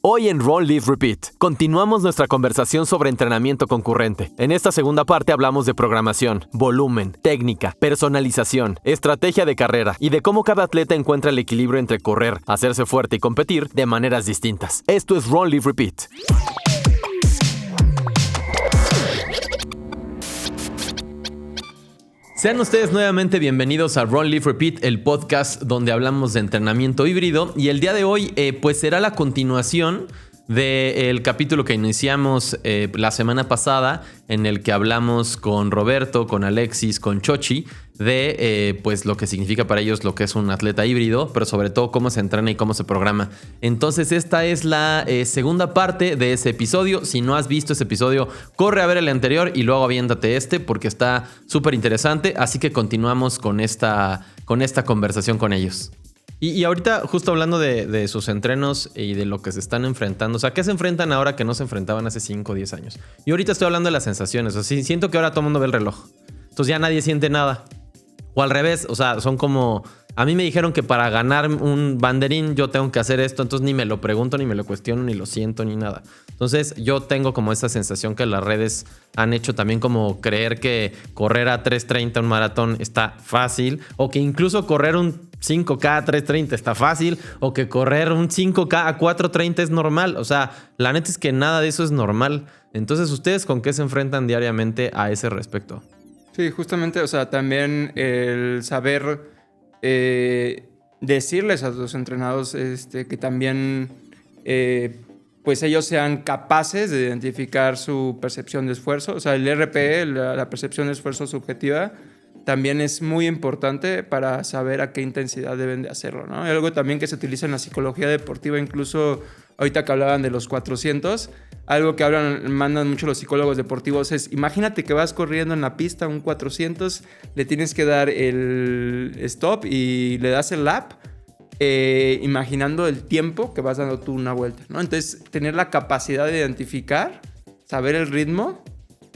Hoy en Run, Live, Repeat, continuamos nuestra conversación sobre entrenamiento concurrente. En esta segunda parte hablamos de programación, volumen, técnica, personalización, estrategia de carrera y de cómo cada atleta encuentra el equilibrio entre correr, hacerse fuerte y competir de maneras distintas. Esto es Run, Live, Repeat. Sean ustedes nuevamente bienvenidos a Run, Live, Repeat, el podcast donde hablamos de entrenamiento híbrido. Y el día de hoy pues será la continuación del capítulo que iniciamos la semana pasada, en el que hablamos con Roberto, con Alexis, con Chochi, de pues lo que significa para ellos lo que es un atleta híbrido, pero sobre todo cómo se entrena y cómo se programa. Entonces esta es la segunda parte de ese episodio. Si no has visto ese episodio, corre a ver el anterior y luego aviéntate este porque está súper interesante. Así que continuamos con esta conversación con ellos. Y ahorita justo hablando de sus entrenos y de lo que se están enfrentando. O sea, ¿qué se enfrentan ahora que no se enfrentaban hace 5 o 10 años? Y ahorita estoy hablando de las sensaciones. O sea, siento que ahora todo el mundo ve el reloj. Entonces ya nadie siente nada. O al revés, o sea, son como... A mí me dijeron que para ganar un banderín yo tengo que hacer esto, entonces ni me lo pregunto, ni me lo cuestiono, ni lo siento, ni nada. Entonces yo tengo como esa sensación que las redes han hecho también como creer que correr a 3:30 un maratón está fácil, o que incluso correr un 5K a 3:30 está fácil, o que correr un 5K a 4:30 es normal. O sea, la neta es que nada de eso es normal. Entonces, ¿ustedes con qué se enfrentan diariamente a ese respecto? Sí, justamente, o sea, también el saber decirles a los entrenados que también pues ellos sean capaces de identificar su percepción de esfuerzo. O sea, el RPE, la percepción de esfuerzo subjetiva, también es muy importante para saber a qué intensidad deben de hacerlo, ¿no? Hay algo también que se utiliza en la psicología deportiva, incluso ahorita que hablaban de los 400, algo que mandan mucho los psicólogos deportivos es, imagínate que vas corriendo en la pista un 400, le tienes que dar el stop y le das el lap, imaginando el tiempo que vas dando tú una vuelta, ¿no? Entonces, tener la capacidad de identificar, saber el ritmo,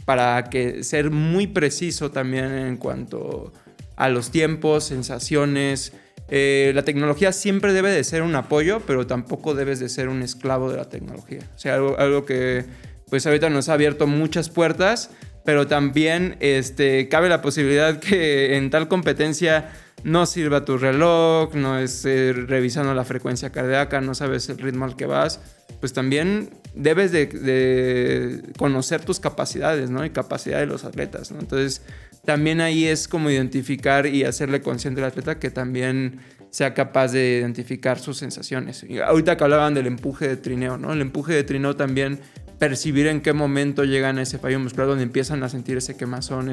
para que ser muy preciso también en cuanto a los tiempos, sensaciones. La tecnología siempre debe de ser un apoyo, pero tampoco debes de ser un esclavo de la tecnología. O sea, algo que pues ahorita nos ha abierto muchas puertas, pero también cabe la posibilidad que en tal competencia no sirva tu reloj, no es revisando la frecuencia cardíaca, no sabes el ritmo al que vas. Pues también debes de conocer tus capacidades, ¿no? Y capacidad de los atletas, ¿no? Entonces, también ahí es como identificar y hacerle consciente al atleta que también sea capaz de identificar sus sensaciones. Y ahorita que hablaban del empuje de trineo, ¿no? El empuje de trineo también, percibir en qué momento llegan a ese fallo muscular donde empiezan a sentir ese quemazón,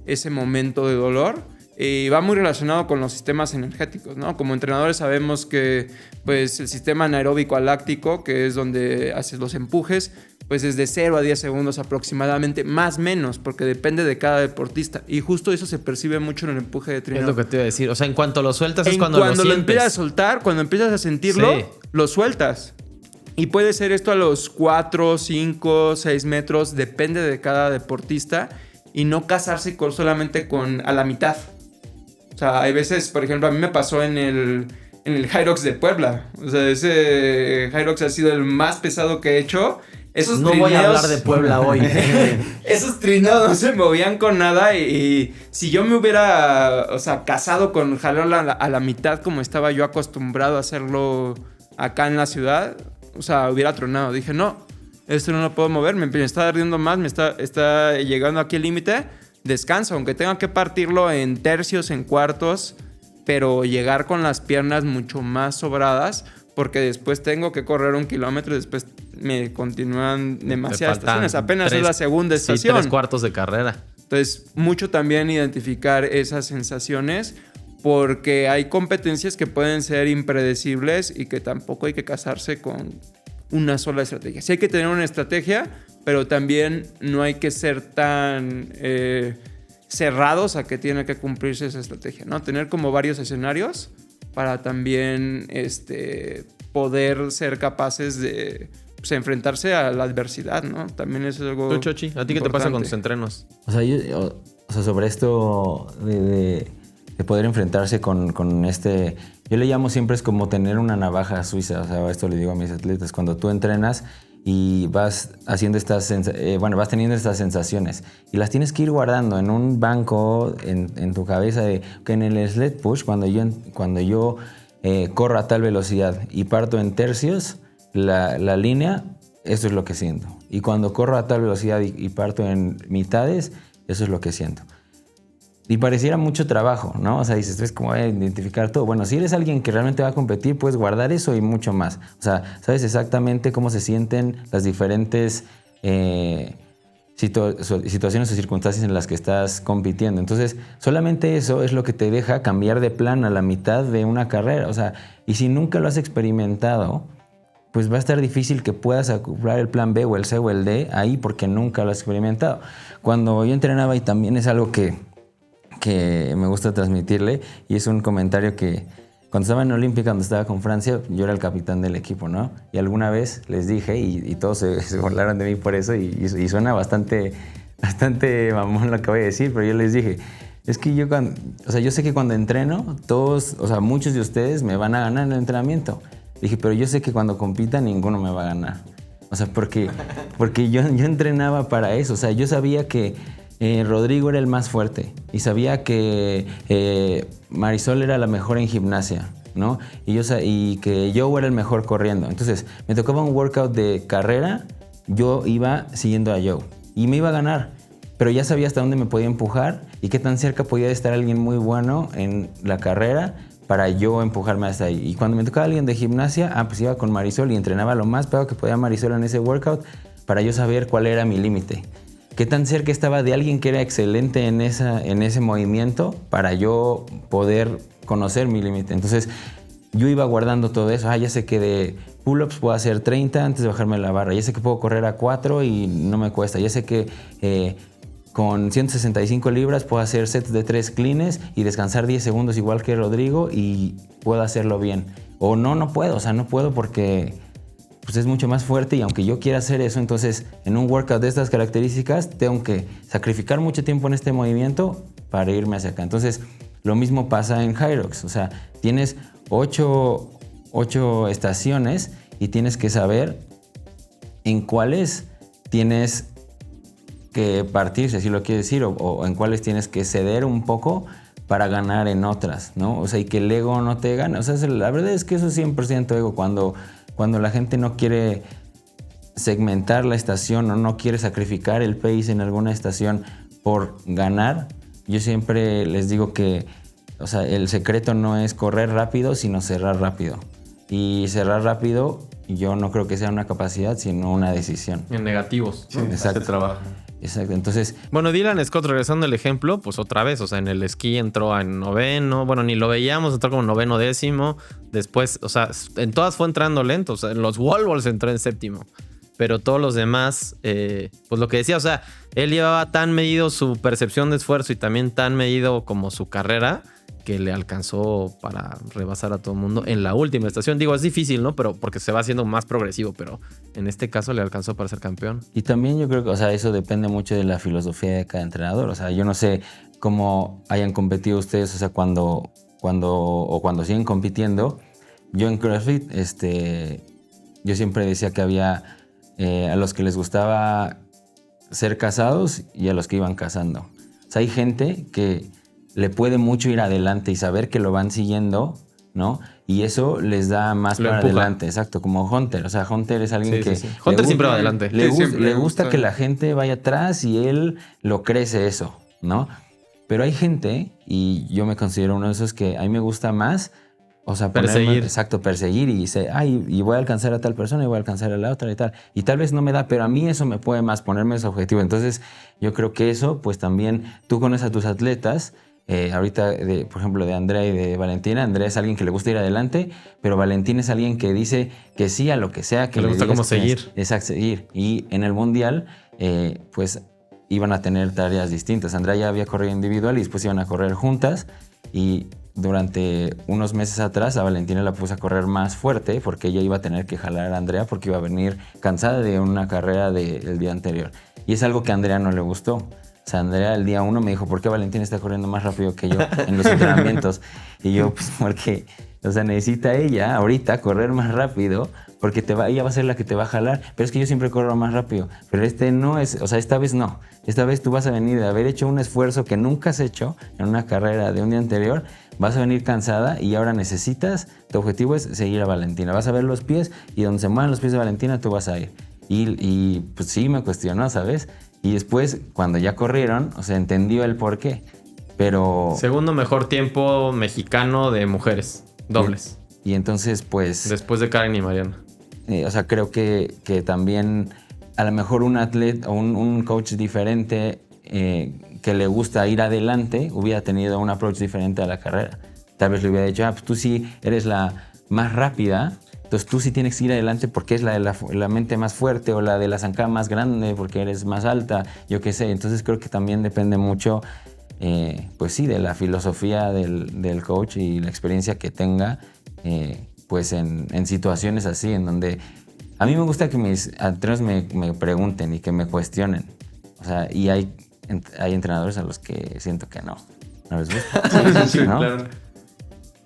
ese momento de dolor. Y va muy relacionado con los sistemas energéticos, ¿no? Como entrenadores sabemos que pues, el sistema anaeróbico láctico, que es donde haces los empujes, pues es de 0 a 10 segundos aproximadamente, más o menos, porque depende de cada deportista. Y justo eso se percibe mucho en el empuje de trineo. Es lo que te iba a decir. O sea, en cuanto lo sueltas es cuando lo sientes. Cuando lo empiezas a soltar, cuando empiezas a sentirlo, sí, lo sueltas. Y puede ser esto a los 4, 5, 6 metros, depende de cada deportista, y no casarse solamente a la mitad. O sea, hay veces, por ejemplo, a mí me pasó en el Hyrox de Puebla. O sea, ese Hyrox ha sido el más pesado que he hecho. Esos no trineos, voy a hablar de Puebla hoy. Esos trineos no se movían con nada y si yo me hubiera, o sea, casado con jalarlo a la mitad como estaba yo acostumbrado a hacerlo acá en la ciudad, o sea, hubiera tronado. Dije, no, esto no lo puedo mover, me está ardiendo más, me está llegando aquí el límite. Descanso, aunque tenga que partirlo en tercios, en cuartos, pero llegar con las piernas mucho más sobradas, porque después tengo que correr 1 kilómetro y después me continúan demasiadas estaciones. Apenas es la segunda estación. 3 cuartos de carrera. Entonces, mucho también identificar esas sensaciones, porque hay competencias que pueden ser impredecibles y que tampoco hay que casarse con una sola estrategia. Sí hay que tener una estrategia, pero también no hay que ser tan cerrados a que tiene que cumplirse esa estrategia, ¿no? Tener como varios escenarios para también poder ser capaces de enfrentarse a la adversidad, ¿no? También eso es algo. Tú, Chochi, ¿a ti qué te pasa con tus entrenos? O sea, sobre esto de poder enfrentarse con este... Yo le llamo siempre es como tener una navaja suiza. O sea, esto le digo a mis atletas. Cuando tú entrenas y vas haciendo vas teniendo estas sensaciones y las tienes que ir guardando en un banco en tu cabeza de que en el sled push, cuando yo corro a tal velocidad y parto en tercios la línea, eso es lo que siento. Y cuando corro a tal velocidad y parto en mitades, eso es lo que siento. Y pareciera mucho trabajo, ¿no? O sea, dices, es como identificar todo. Bueno, si eres alguien que realmente va a competir, puedes guardar eso y mucho más. O sea, sabes exactamente cómo se sienten las diferentes situaciones o circunstancias en las que estás compitiendo. Entonces, solamente eso es lo que te deja cambiar de plan a la mitad de una carrera. O sea, y si nunca lo has experimentado, pues va a estar difícil que puedas acoplar el plan B o el C o el D ahí porque nunca lo has experimentado. Cuando yo entrenaba, y también es algo que me gusta transmitirle, y es un comentario que cuando estaba en Olímpica, cuando estaba con Francia, yo era el capitán del equipo, ¿no? Y alguna vez les dije, y todos se burlaron de mí por eso, y suena bastante mamón lo que voy a decir, pero yo les dije, es que yo sé que cuando entreno, muchos de ustedes me van a ganar en el entrenamiento. Dije, pero yo sé que cuando compita ninguno me va a ganar. O sea, porque yo entrenaba para eso. O sea, yo sabía que Rodrigo era el más fuerte y sabía que Marisol era la mejor en gimnasia, ¿no? Y que Joe era el mejor corriendo. Entonces, me tocaba un workout de carrera, yo iba siguiendo a Joe y me iba a ganar, pero ya sabía hasta dónde me podía empujar y qué tan cerca podía estar alguien muy bueno en la carrera para yo empujarme hasta ahí. Y cuando me tocaba alguien de gimnasia, pues iba con Marisol y entrenaba lo más pegado que podía Marisol en ese workout para yo saber cuál era mi límite. Qué tan cerca estaba de alguien que era excelente en ese movimiento para yo poder conocer mi límite. Entonces, yo iba guardando todo eso. Ya sé que de pull-ups puedo hacer 30 antes de bajarme la barra. Ya sé que puedo correr a 4 y no me cuesta. Ya sé que con 165 libras puedo hacer sets de 3 cleans y descansar 10 segundos igual que Rodrigo y puedo hacerlo bien. O no puedo. O sea, no puedo porque pues es mucho más fuerte y aunque yo quiera hacer eso, entonces en un workout de estas características tengo que sacrificar mucho tiempo en este movimiento para irme hacia acá. Entonces lo mismo pasa en Hyrox, o sea, tienes 8 estaciones y tienes que saber en cuáles tienes que partir, si así lo quieres decir, o en cuáles tienes que ceder un poco para ganar en otras, ¿no? O sea, y que el ego no te gane. O sea, la verdad es que eso es 100% ego. Cuando la gente no quiere segmentar la estación o no quiere sacrificar el pace en alguna estación por ganar, yo siempre les digo que, o sea, el secreto no es correr rápido, sino cerrar rápido. Y cerrar rápido, yo no creo que sea una capacidad, sino una decisión. En negativos. Sí, exacto. Se trabaja. Exacto, entonces... Bueno, Dylan Scott, regresando al ejemplo, pues otra vez, o sea, en el esquí entró en noveno, bueno, ni lo veíamos, entró como noveno, décimo, después, o sea, en todas fue entrando lento, o sea, en los wall balls entró en séptimo, pero todos los demás, pues lo que decía, o sea, él llevaba tan medido su percepción de esfuerzo y también tan medido como su carrera, que le alcanzó para rebasar a todo el mundo en la última estación. Digo, es difícil, ¿no? Pero porque se va haciendo más progresivo, pero en este caso le alcanzó para ser campeón. Y también yo creo que, o sea, eso depende mucho de la filosofía de cada entrenador. O sea, yo no sé cómo hayan competido ustedes, o sea, cuando siguen compitiendo. Yo en CrossFit, yo siempre decía que había a los que les gustaba ser casados y a los que iban cazando. O sea, hay gente que le puede mucho ir adelante y saber que lo van siguiendo, ¿no? Y eso les da más lo para empuja. adelante, exacto, como Hunter. O sea, Hunter es alguien que... Sí. Hunter siempre va adelante. Le gusta que la gente vaya atrás y él lo crece eso, ¿no? Pero hay gente, y yo me considero uno de esos, que a mí me gusta más, o sea, perseguir. Perseguir y dice, y voy a alcanzar a tal persona y voy a alcanzar a la otra y tal. Y tal vez no me da, pero a mí eso me puede más ponerme ese objetivo. Entonces, yo creo que eso, pues también tú conoces a tus atletas. Ahorita, por ejemplo, de Andrea y de Valentina. Andrea es alguien que le gusta ir adelante, pero Valentina es alguien que dice que sí a lo que sea. Que le gusta como seguir. Exacto, seguir. Y en el Mundial, pues iban a tener tareas distintas. Andrea ya había corrido individual y después iban a correr juntas. Y durante unos meses atrás a Valentina la puse a correr más fuerte porque ella iba a tener que jalar a Andrea porque iba a venir cansada de una carrera del día anterior. Y es algo que a Andrea no le gustó. O sea, Andrea el día 1 me dijo, ¿por qué Valentina está corriendo más rápido que yo en los entrenamientos? Y yo, pues porque O sea, necesita ella ahorita correr más rápido porque ella va a ser la que te va a jalar. Pero es que yo siempre corro más rápido. Pero no es, o sea, esta vez no. Esta vez tú vas a venir de haber hecho un esfuerzo que nunca has hecho en una carrera de un día anterior. Vas a venir cansada y ahora tu objetivo es seguir a Valentina. Vas a ver los pies y donde se muevan los pies de Valentina tú vas a ir. Y pues sí me cuestionó, ¿sabes? Y después, cuando ya corrieron, o sea, entendió el por qué. Pero... Segundo mejor tiempo mexicano de mujeres, dobles. Y entonces, pues... Después de Karen y Mariana. O sea, creo que también a lo mejor un atleta o un coach diferente que le gusta ir adelante hubiera tenido un approach diferente a la carrera. Tal vez le hubiera dicho, pues tú sí eres la más rápida, entonces tú sí tienes que ir adelante porque es la mente más fuerte o la de la zancada más grande porque eres más alta, yo qué sé. Entonces creo que también depende mucho... pues sí, de la filosofía del coach y la experiencia que tenga, pues en situaciones así, en donde a mí me gusta que mis atletas me pregunten y que me cuestionen. O sea, y hay entrenadores a los que siento que no les gusta. Sí, ¿no? claro.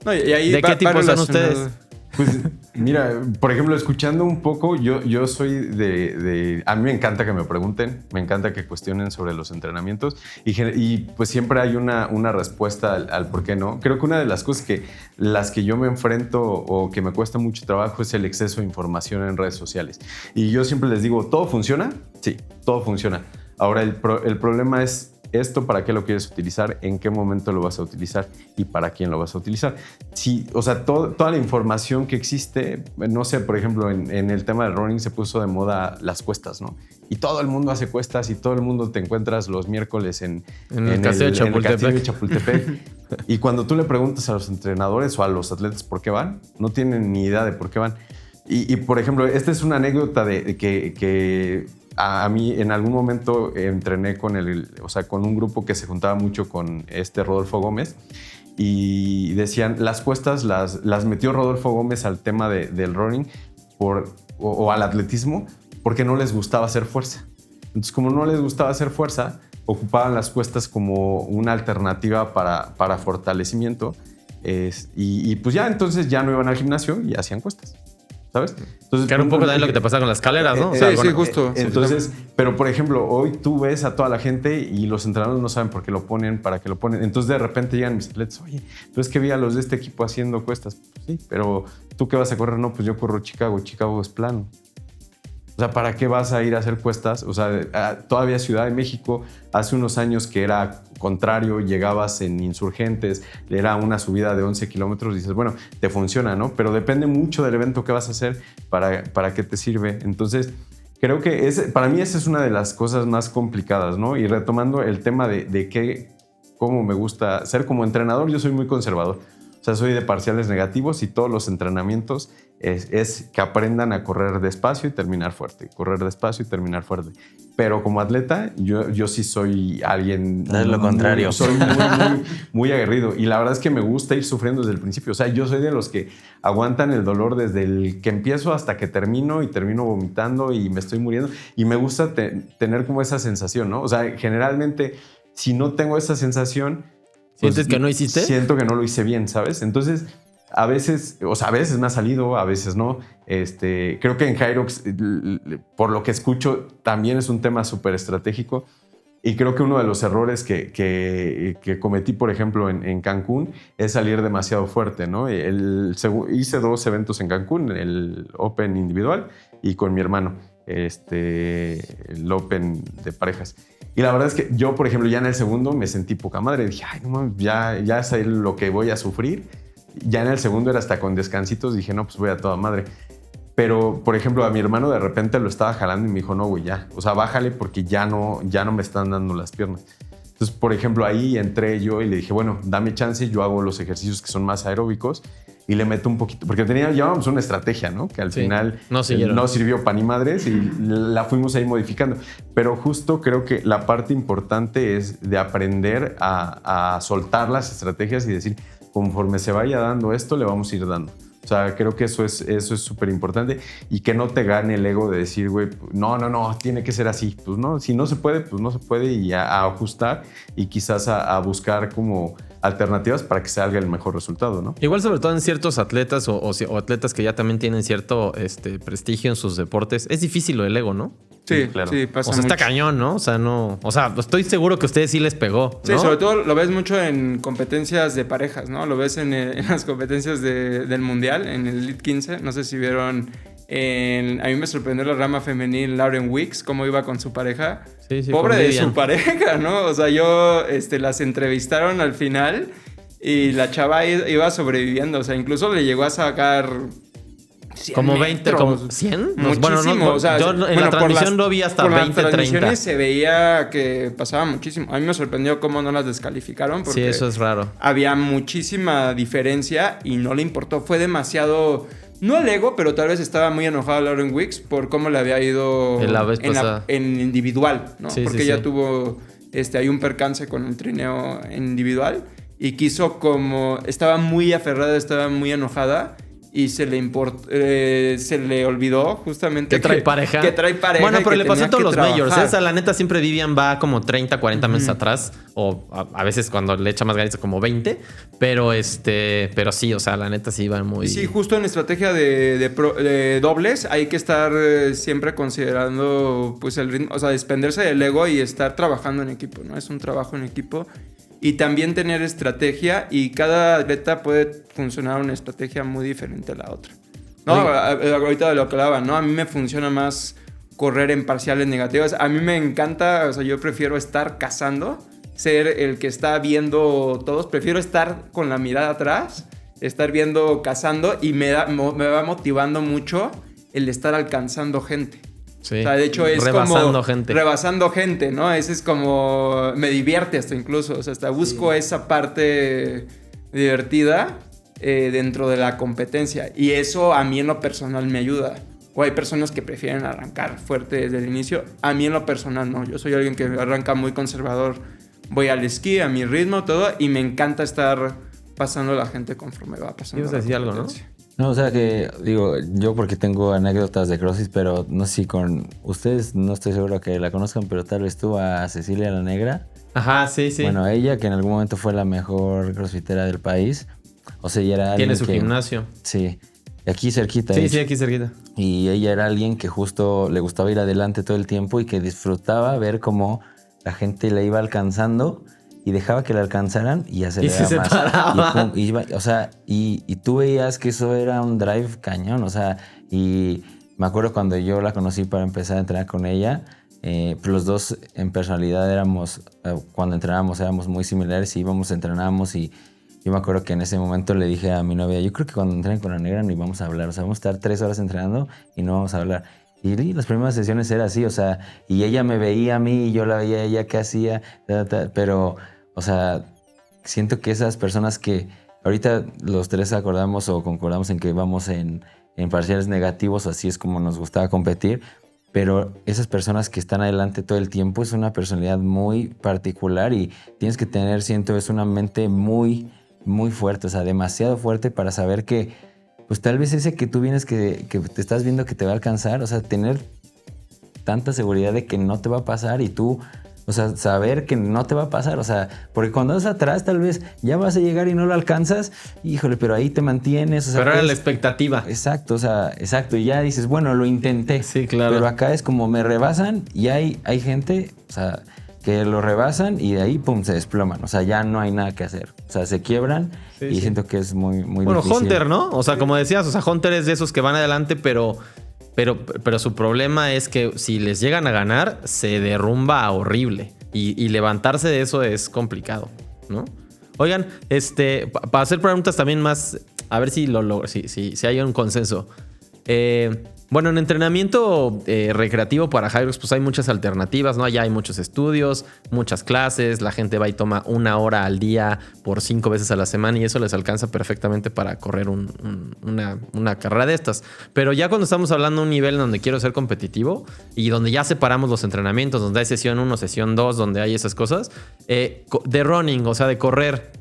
No, y ahí ¿De qué tipo son ustedes? Pues mira, por ejemplo, escuchando un poco, yo soy a mí me encanta que me pregunten, me encanta que cuestionen sobre los entrenamientos y pues siempre hay una respuesta al por qué no. Creo que una de las cosas las que yo me enfrento o que me cuesta mucho trabajo es el exceso de información en redes sociales. Y yo siempre les digo, ¿todo funciona? Sí, todo funciona. Ahora, el problema es esto, ¿para qué lo quieres utilizar? ¿En qué momento lo vas a utilizar? ¿Y para quién lo vas a utilizar? Sí, o sea, toda la información que existe, no sé, por ejemplo, en el tema del running se puso de moda las cuestas, ¿no? Y todo el mundo hace cuestas y todo el mundo te encuentras los miércoles en el castillo de Chapultepec. Y cuando tú le preguntas a los entrenadores o a los atletas por qué van, no tienen ni idea de por qué van. Y por ejemplo, esta es una anécdota de que a mí en algún momento entrené con un grupo que se juntaba mucho con Rodolfo Gómez y decían, las cuestas las metió Rodolfo Gómez al tema del running o al atletismo porque no les gustaba hacer fuerza. Entonces, como no les gustaba hacer fuerza, ocupaban las cuestas como una alternativa para fortalecimiento y pues entonces ya no iban al gimnasio y hacían cuestas. ¿Sabes? Entonces, que era un poco también lo que te pasa con las escaleras, ¿no? Sí, justo. Entonces, pero por ejemplo, hoy tú ves a toda la gente y los entrenadores no saben por qué lo ponen, para qué lo ponen. Entonces, de repente llegan mis atletas, oye, pero es que vi a los de este equipo haciendo cuestas. Pues sí, pero ¿tú qué vas a correr? No, pues yo corro Chicago. Chicago es plano. O sea, ¿para qué vas a ir a hacer cuestas? O sea, todavía Ciudad de México, hace unos años que era contrario, llegabas en Insurgentes, era una subida de 11 kilómetros, dices, bueno, te funciona, ¿no? Pero depende mucho del evento que vas a hacer para qué te sirve. Entonces, creo que para mí esa es una de las cosas más complicadas, ¿no? Y retomando el tema de cómo me gusta ser como entrenador, yo soy muy conservador. O sea, soy de parciales negativos y todos los entrenamientos es que aprendan a correr despacio y terminar fuerte. Correr despacio y terminar fuerte. Pero como atleta, yo sí soy alguien... Es lo contrario. Soy muy aguerrido. Y la verdad es que me gusta ir sufriendo desde el principio. O sea, yo soy de los que aguantan el dolor desde el que empiezo hasta que termino y termino vomitando y me estoy muriendo. Y me gusta tener como esa sensación, ¿no? O sea, generalmente, si no tengo esa sensación... ¿Sientes que no hiciste? Siento que no lo hice bien, ¿sabes? Entonces, a veces me ha salido, a veces no. Creo que en Hyrox, por lo que escucho, también es un tema súper estratégico. Y creo que uno de los errores que cometí, por ejemplo, en Cancún, es salir demasiado fuerte, ¿no? Hice 2 eventos en Cancún, el Open individual y con mi hermano, el Open de parejas. Y la verdad es que yo, por ejemplo, ya en el segundo me sentí poca madre. Dije, ay, no, ya sé lo que voy a sufrir. Ya en el segundo era hasta con descansitos. Dije, no, pues voy a toda madre. Pero, por ejemplo, a mi hermano de repente lo estaba jalando y me dijo, no, güey, ya. O sea, bájale porque ya no me están dando las piernas. Entonces, por ejemplo, ahí entré yo y le dije, bueno, dame chance. Yo hago los ejercicios que son más aeróbicos y le meto un poquito. Porque llevábamos una estrategia, ¿no? Que al final no sirvió para ni madres y la fuimos ahí modificando. Pero justo creo que la parte importante es de aprender a soltar las estrategias y decir, conforme se vaya dando esto, le vamos a ir dando. O sea, creo que eso es súper importante y que no te gane el ego de decir, güey, no, tiene que ser así. Pues no, si no se puede, pues no se puede y a ajustar y quizás a buscar como alternativas para que salga el mejor resultado, ¿no? Igual sobre todo en ciertos atletas o atletas que ya también tienen cierto prestigio en sus deportes, es difícil lo del ego, ¿no? Sí, claro. sí, pasa O sea, está mucho. cañón, ¿no? O sea, no. O sea, estoy seguro que a ustedes sí les pegó, Sí, ¿no? sobre todo lo ves mucho en competencias de parejas, ¿no? Lo ves en las competencias del Mundial, en el Elite 15. No sé si vieron. A mí me sorprendió la rama femenil Lauren Weeks, cómo iba con su pareja. Sí, sí, Pobre con de Vivian. su pareja, ¿no? O sea, las entrevistaron al final y la chava iba sobreviviendo. O sea, incluso le llegó a sacar 100 Como 20, metros. como 100. Muchísimo. Bueno, no, o sea, yo en bueno, la por transmisión lo vi hasta por 20, las 30. transmisiones se veía que pasaba muchísimo. A mí me sorprendió cómo no las descalificaron. Porque Sí, eso es raro. había muchísima diferencia y no le importó. Fue demasiado... No el ego, pero tal vez estaba muy enojada Lauren Weeks por cómo le había ido La vez pasada. en individual, ¿no? Sí, Porque sí, ella sí. tuvo hay un percance con el trineo en individual y quiso como... Estaba muy aferrada, estaba muy enojada y se le olvidó justamente Que trae pareja. Que trae pareja. Bueno, y pero que le pasó en tenía todos que los majors. trabajar. Esa, la neta, siempre Vivian va como 30, 40 meses atrás. O a veces cuando le echa más ganitas como 20. Pero sí, o sea, la neta sí va muy... Sí, justo en estrategia de dobles hay que estar siempre considerando pues el ritmo, o sea, desprenderse del ego y estar trabajando en equipo, ¿no? Es un trabajo en equipo y también tener estrategia y cada atleta puede funcionar una estrategia muy diferente a la otra. No, ahorita de lo que hablaba, ¿no? A mí me funciona más correr en parciales negativas. A mí me encanta, o sea, yo prefiero estar cazando, ser el que está viendo todos. Prefiero estar con la mirada atrás, estar viendo, cazando y me va motivando mucho el estar alcanzando gente. Sí. O sea, de hecho es rebasando como... gente. Rebasando gente, ¿no? Ese es como... Me divierte hasta incluso. O sea, hasta busco esa parte divertida dentro de la competencia. Y eso a mí en lo personal me ayuda. O hay personas que prefieren arrancar fuerte desde el inicio. A mí en lo personal no. Yo soy alguien que arranca muy conservador. Voy al esquí, a mi ritmo, todo. Y me encanta estar pasando la gente conforme va pasando. Ibas a la decir algo, ¿no? competencia. No, o sea que, digo, yo porque tengo anécdotas de CrossFit, pero no sé si con ustedes, no estoy seguro que la conozcan, pero tal vez tú a Cecilia la Negra. Ajá, sí, sí. Bueno, ella que en algún momento fue la mejor crossfitera del país. O sea, ella era alguien Tiene su que, gimnasio. Sí, aquí cerquita. Sí, de sí, hecho. aquí cerquita. Y ella era alguien que justo le gustaba ir adelante todo el tiempo y que disfrutaba ver cómo la gente la iba alcanzando y dejaba que la alcanzaran y aceleraba se más. separaba. O sea, y tú veías que eso era un drive cañón. O sea, y me acuerdo cuando yo la conocí para empezar a entrenar con ella, pues los dos en personalidad éramos, cuando entrenábamos éramos muy similares y íbamos, entrenábamos y yo me acuerdo que en ese momento le dije a mi novia, yo creo que cuando entrenen con la Negra ni vamos a hablar, o sea, vamos a estar 3 horas entrenando y no vamos a hablar. Y las primeras sesiones era así, o sea, y ella me veía a mí y yo la veía a ella qué hacía, pero, o sea, siento que esas personas que ahorita los tres acordamos o concordamos en que vamos en parciales negativos, así es como nos gustaba competir, pero esas personas que están adelante todo el tiempo es una personalidad muy particular y tienes que tener, siento, es una mente muy fuerte, o sea, demasiado fuerte para saber que, pues tal vez ese que tú vienes que te estás viendo que te va a alcanzar, o sea, tener tanta seguridad de que no te va a pasar y tú, o sea, saber que no te va a pasar, o sea, porque cuando vas atrás tal vez ya vas a llegar y no lo alcanzas, híjole, pero ahí te mantienes, o sea, Pero era pues, la expectativa. exacto, o sea, exacto, y ya dices, bueno, lo intenté. Sí, claro. Pero acá es como me rebasan y hay gente, o sea, que lo rebasan y de ahí, pum, se desploman. O sea, ya no hay nada que hacer. O sea, se quiebran y sí. siento que es muy Bueno, difícil. Hunter, ¿no? O sea, como decías, o sea, Hunter es de esos que van adelante, pero su problema es que si les llegan a ganar, se derrumba horrible. Y levantarse de eso es complicado, ¿no? Oigan, para hacer preguntas también más, a ver si si hay un consenso. Bueno, en entrenamiento recreativo para Hyrox, pues hay muchas alternativas, ¿no? Allá hay muchos estudios, muchas clases, la gente va y toma 1 hora al día por 5 veces a la semana y eso les alcanza perfectamente para correr una carrera de estas. Pero ya cuando estamos hablando de un nivel donde quiero ser competitivo y donde ya separamos los entrenamientos, donde hay sesión 1, sesión 2, donde hay esas cosas, de running, o sea, de correr,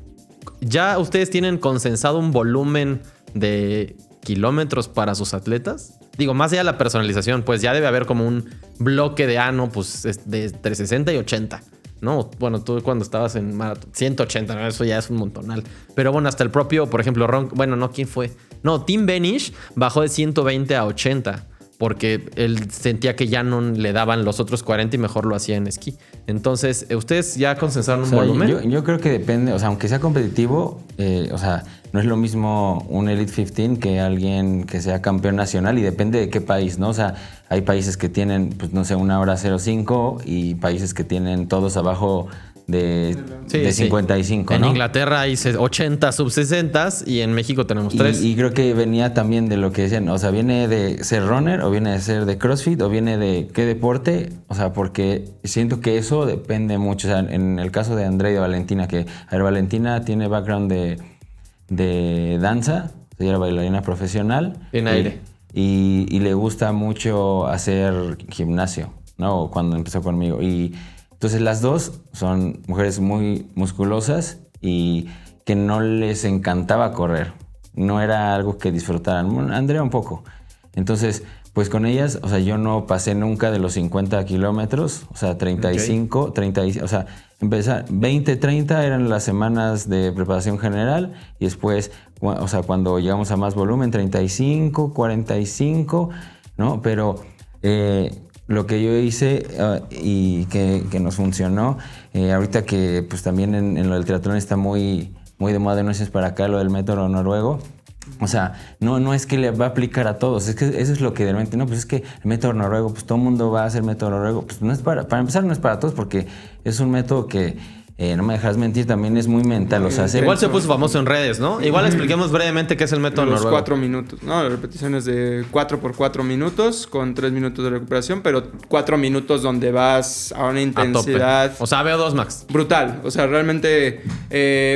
¿ya ustedes tienen consensado un volumen de kilómetros para sus atletas? Digo, más allá de la personalización, pues ya debe haber como un bloque de, no, pues de entre 60 y 80. No, bueno, tú cuando estabas en maratón, 180, ¿no? Eso ya es un montonal. Pero bueno, hasta el propio, por ejemplo, ¿quién fue? No, Tim Benish bajó de 120 a 80 porque él sentía que ya no le daban los otros 40 y mejor lo hacía en esquí. Entonces, ¿ustedes ya consensaron un volumen? Yo creo que depende, o sea, aunque sea competitivo, o sea, no es lo mismo un Elite 15 que alguien que sea campeón nacional y depende de qué país, ¿no? O sea, hay países que tienen, pues no sé, 1:05 y países que tienen todos abajo de 55, En ¿no? Inglaterra hay 80 sub-60 y en México tenemos 3. Y creo que venía también de lo que decían, o sea, viene de ser runner o viene de ser de CrossFit o viene de qué deporte, o sea, porque siento que eso depende mucho. O sea, en el caso de Andrea y de Valentina, que a ver, Valentina tiene background de danza, ella era bailarina profesional. En aire. Y le gusta mucho hacer gimnasio, ¿no? Cuando empezó conmigo. Y entonces las dos son mujeres muy musculosas y que no les encantaba correr. No era algo que disfrutaran. Andrea un poco. Entonces, pues con ellas, o sea, yo no pasé nunca de los 50 kilómetros, o sea, 35, 30, o sea, empezar 20, 30 eran las semanas de preparación general y después, o sea, cuando llegamos a más volumen, 35, 45, ¿no? Pero lo que yo hice y que nos funcionó, ahorita que pues también en lo del triatlón está muy de moda, no sé si es para acá lo del método noruego. O sea, no es que le va a aplicar a todos, es que eso es lo que de repente, no, pues es que el método noruego, pues todo el mundo va a hacer método noruego, pues no es para empezar no es para todos porque es un método que, no me dejarás mentir, también es muy mental, o sea, igual se puso famoso en redes, ¿no? Igual expliquemos brevemente qué es el método noruego. 4 minutos, ¿no? Repeticiones de 4 por 4 minutos con 3 minutos de recuperación, pero 4 minutos donde vas a una intensidad... O sea, VO2 max. Brutal. O sea, realmente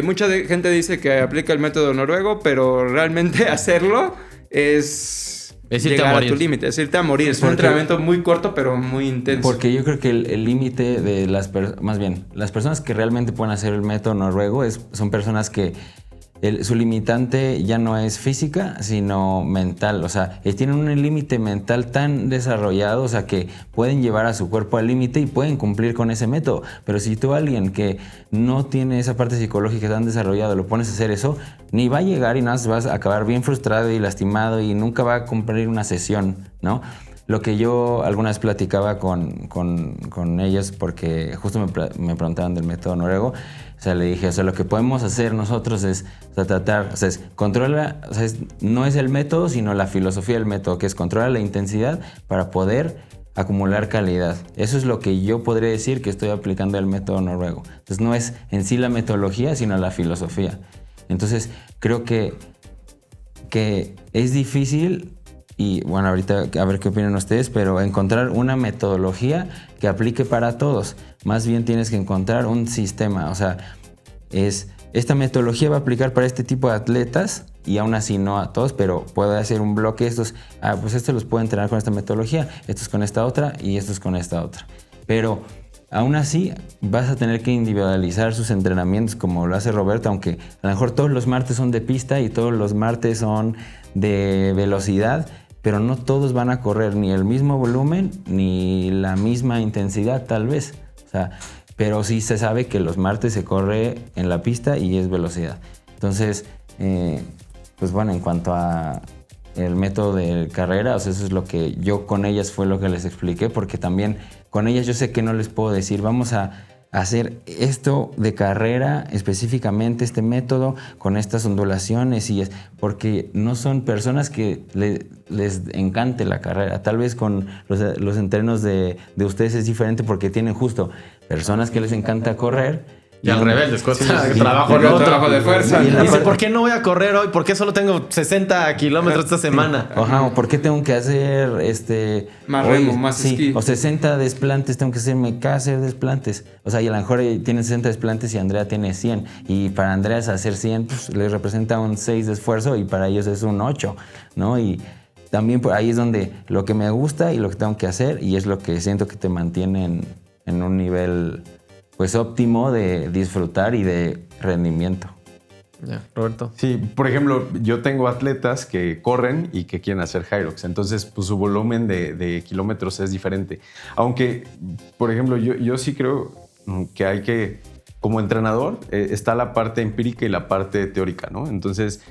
mucha gente dice que aplica el método noruego, pero realmente hacerlo es llegar a tu límite, es irte a morir. Es un entrenamiento muy corto, pero muy intenso. Porque yo creo que el límite de las personas que realmente pueden hacer el método noruego son personas que su limitante ya no es física, sino mental. O sea, tienen un límite mental tan desarrollado, o sea, que pueden llevar a su cuerpo al límite y pueden cumplir con ese método. Pero si tú a alguien que no tiene esa parte psicológica tan desarrollada lo pones a hacer eso, ni va a llegar y nada más vas a acabar bien frustrado y lastimado y nunca va a cumplir una sesión, ¿no? Lo que yo alguna vez platicaba con ellos, porque justo me preguntaban del método noruego, o sea, le dije, o sea, lo que podemos hacer nosotros es, o sea, tratar, o sea, o sea, no es el método, sino la filosofía del método, que es controlar la intensidad para poder acumular calidad. Eso es lo que yo podría decir que estoy aplicando el método noruego. Entonces, no es en sí la metodología, sino la filosofía. Entonces, creo que es difícil. Y bueno, ahorita a ver qué opinan ustedes, pero encontrar una metodología que aplique para todos. Más bien tienes que encontrar un sistema. O sea, esta metodología va a aplicar para este tipo de atletas y aún así no a todos, pero puede hacer un bloque. Pues estos los puedo entrenar con esta metodología, estos con esta otra y estos con esta otra. Pero aún así vas a tener que individualizar sus entrenamientos como lo hace Roberto, aunque a lo mejor todos los martes son de pista y todos los martes son de velocidad, pero no todos van a correr ni el mismo volumen ni la misma intensidad tal vez. O sea, pero sí se sabe que los martes se corre en la pista y es velocidad. Entonces, pues bueno, en cuanto a el método de carrera, o sea, eso es lo que yo con ellas fue lo que les expliqué, porque también con ellas yo sé que no les puedo decir, vamos a hacer esto de carrera, específicamente este método, con estas ondulaciones, porque no son personas que les encante la carrera. Tal vez con los entrenos de ustedes es diferente porque tienen justo personas que les encanta correr. Y al revés, les cuesta trabajo de fuerza. Y dice, ¿por qué no voy a correr hoy? ¿Por qué solo tengo 60 kilómetros esta semana? Ajá, o ¿por qué tengo que hacer más remo, más esquí? O 60 desplantes, tengo que hacerme hacer desplantes. O sea, y a lo mejor tienen 60 desplantes y Andrea tiene 100. Y para Andrea hacer 100 pues, les representa un 6 de esfuerzo y para ellos es un 8, ¿no? Y también por ahí es donde lo que me gusta y lo que tengo que hacer y es lo que siento que te mantiene en un nivel pues óptimo de disfrutar y de rendimiento. Ya, Roberto. Sí, por ejemplo, yo tengo atletas que corren y que quieren hacer Hyrox, entonces pues su volumen de kilómetros es diferente. Aunque, por ejemplo, yo sí creo que hay que, como entrenador, está la parte empírica y la parte teórica, ¿no? Entonces,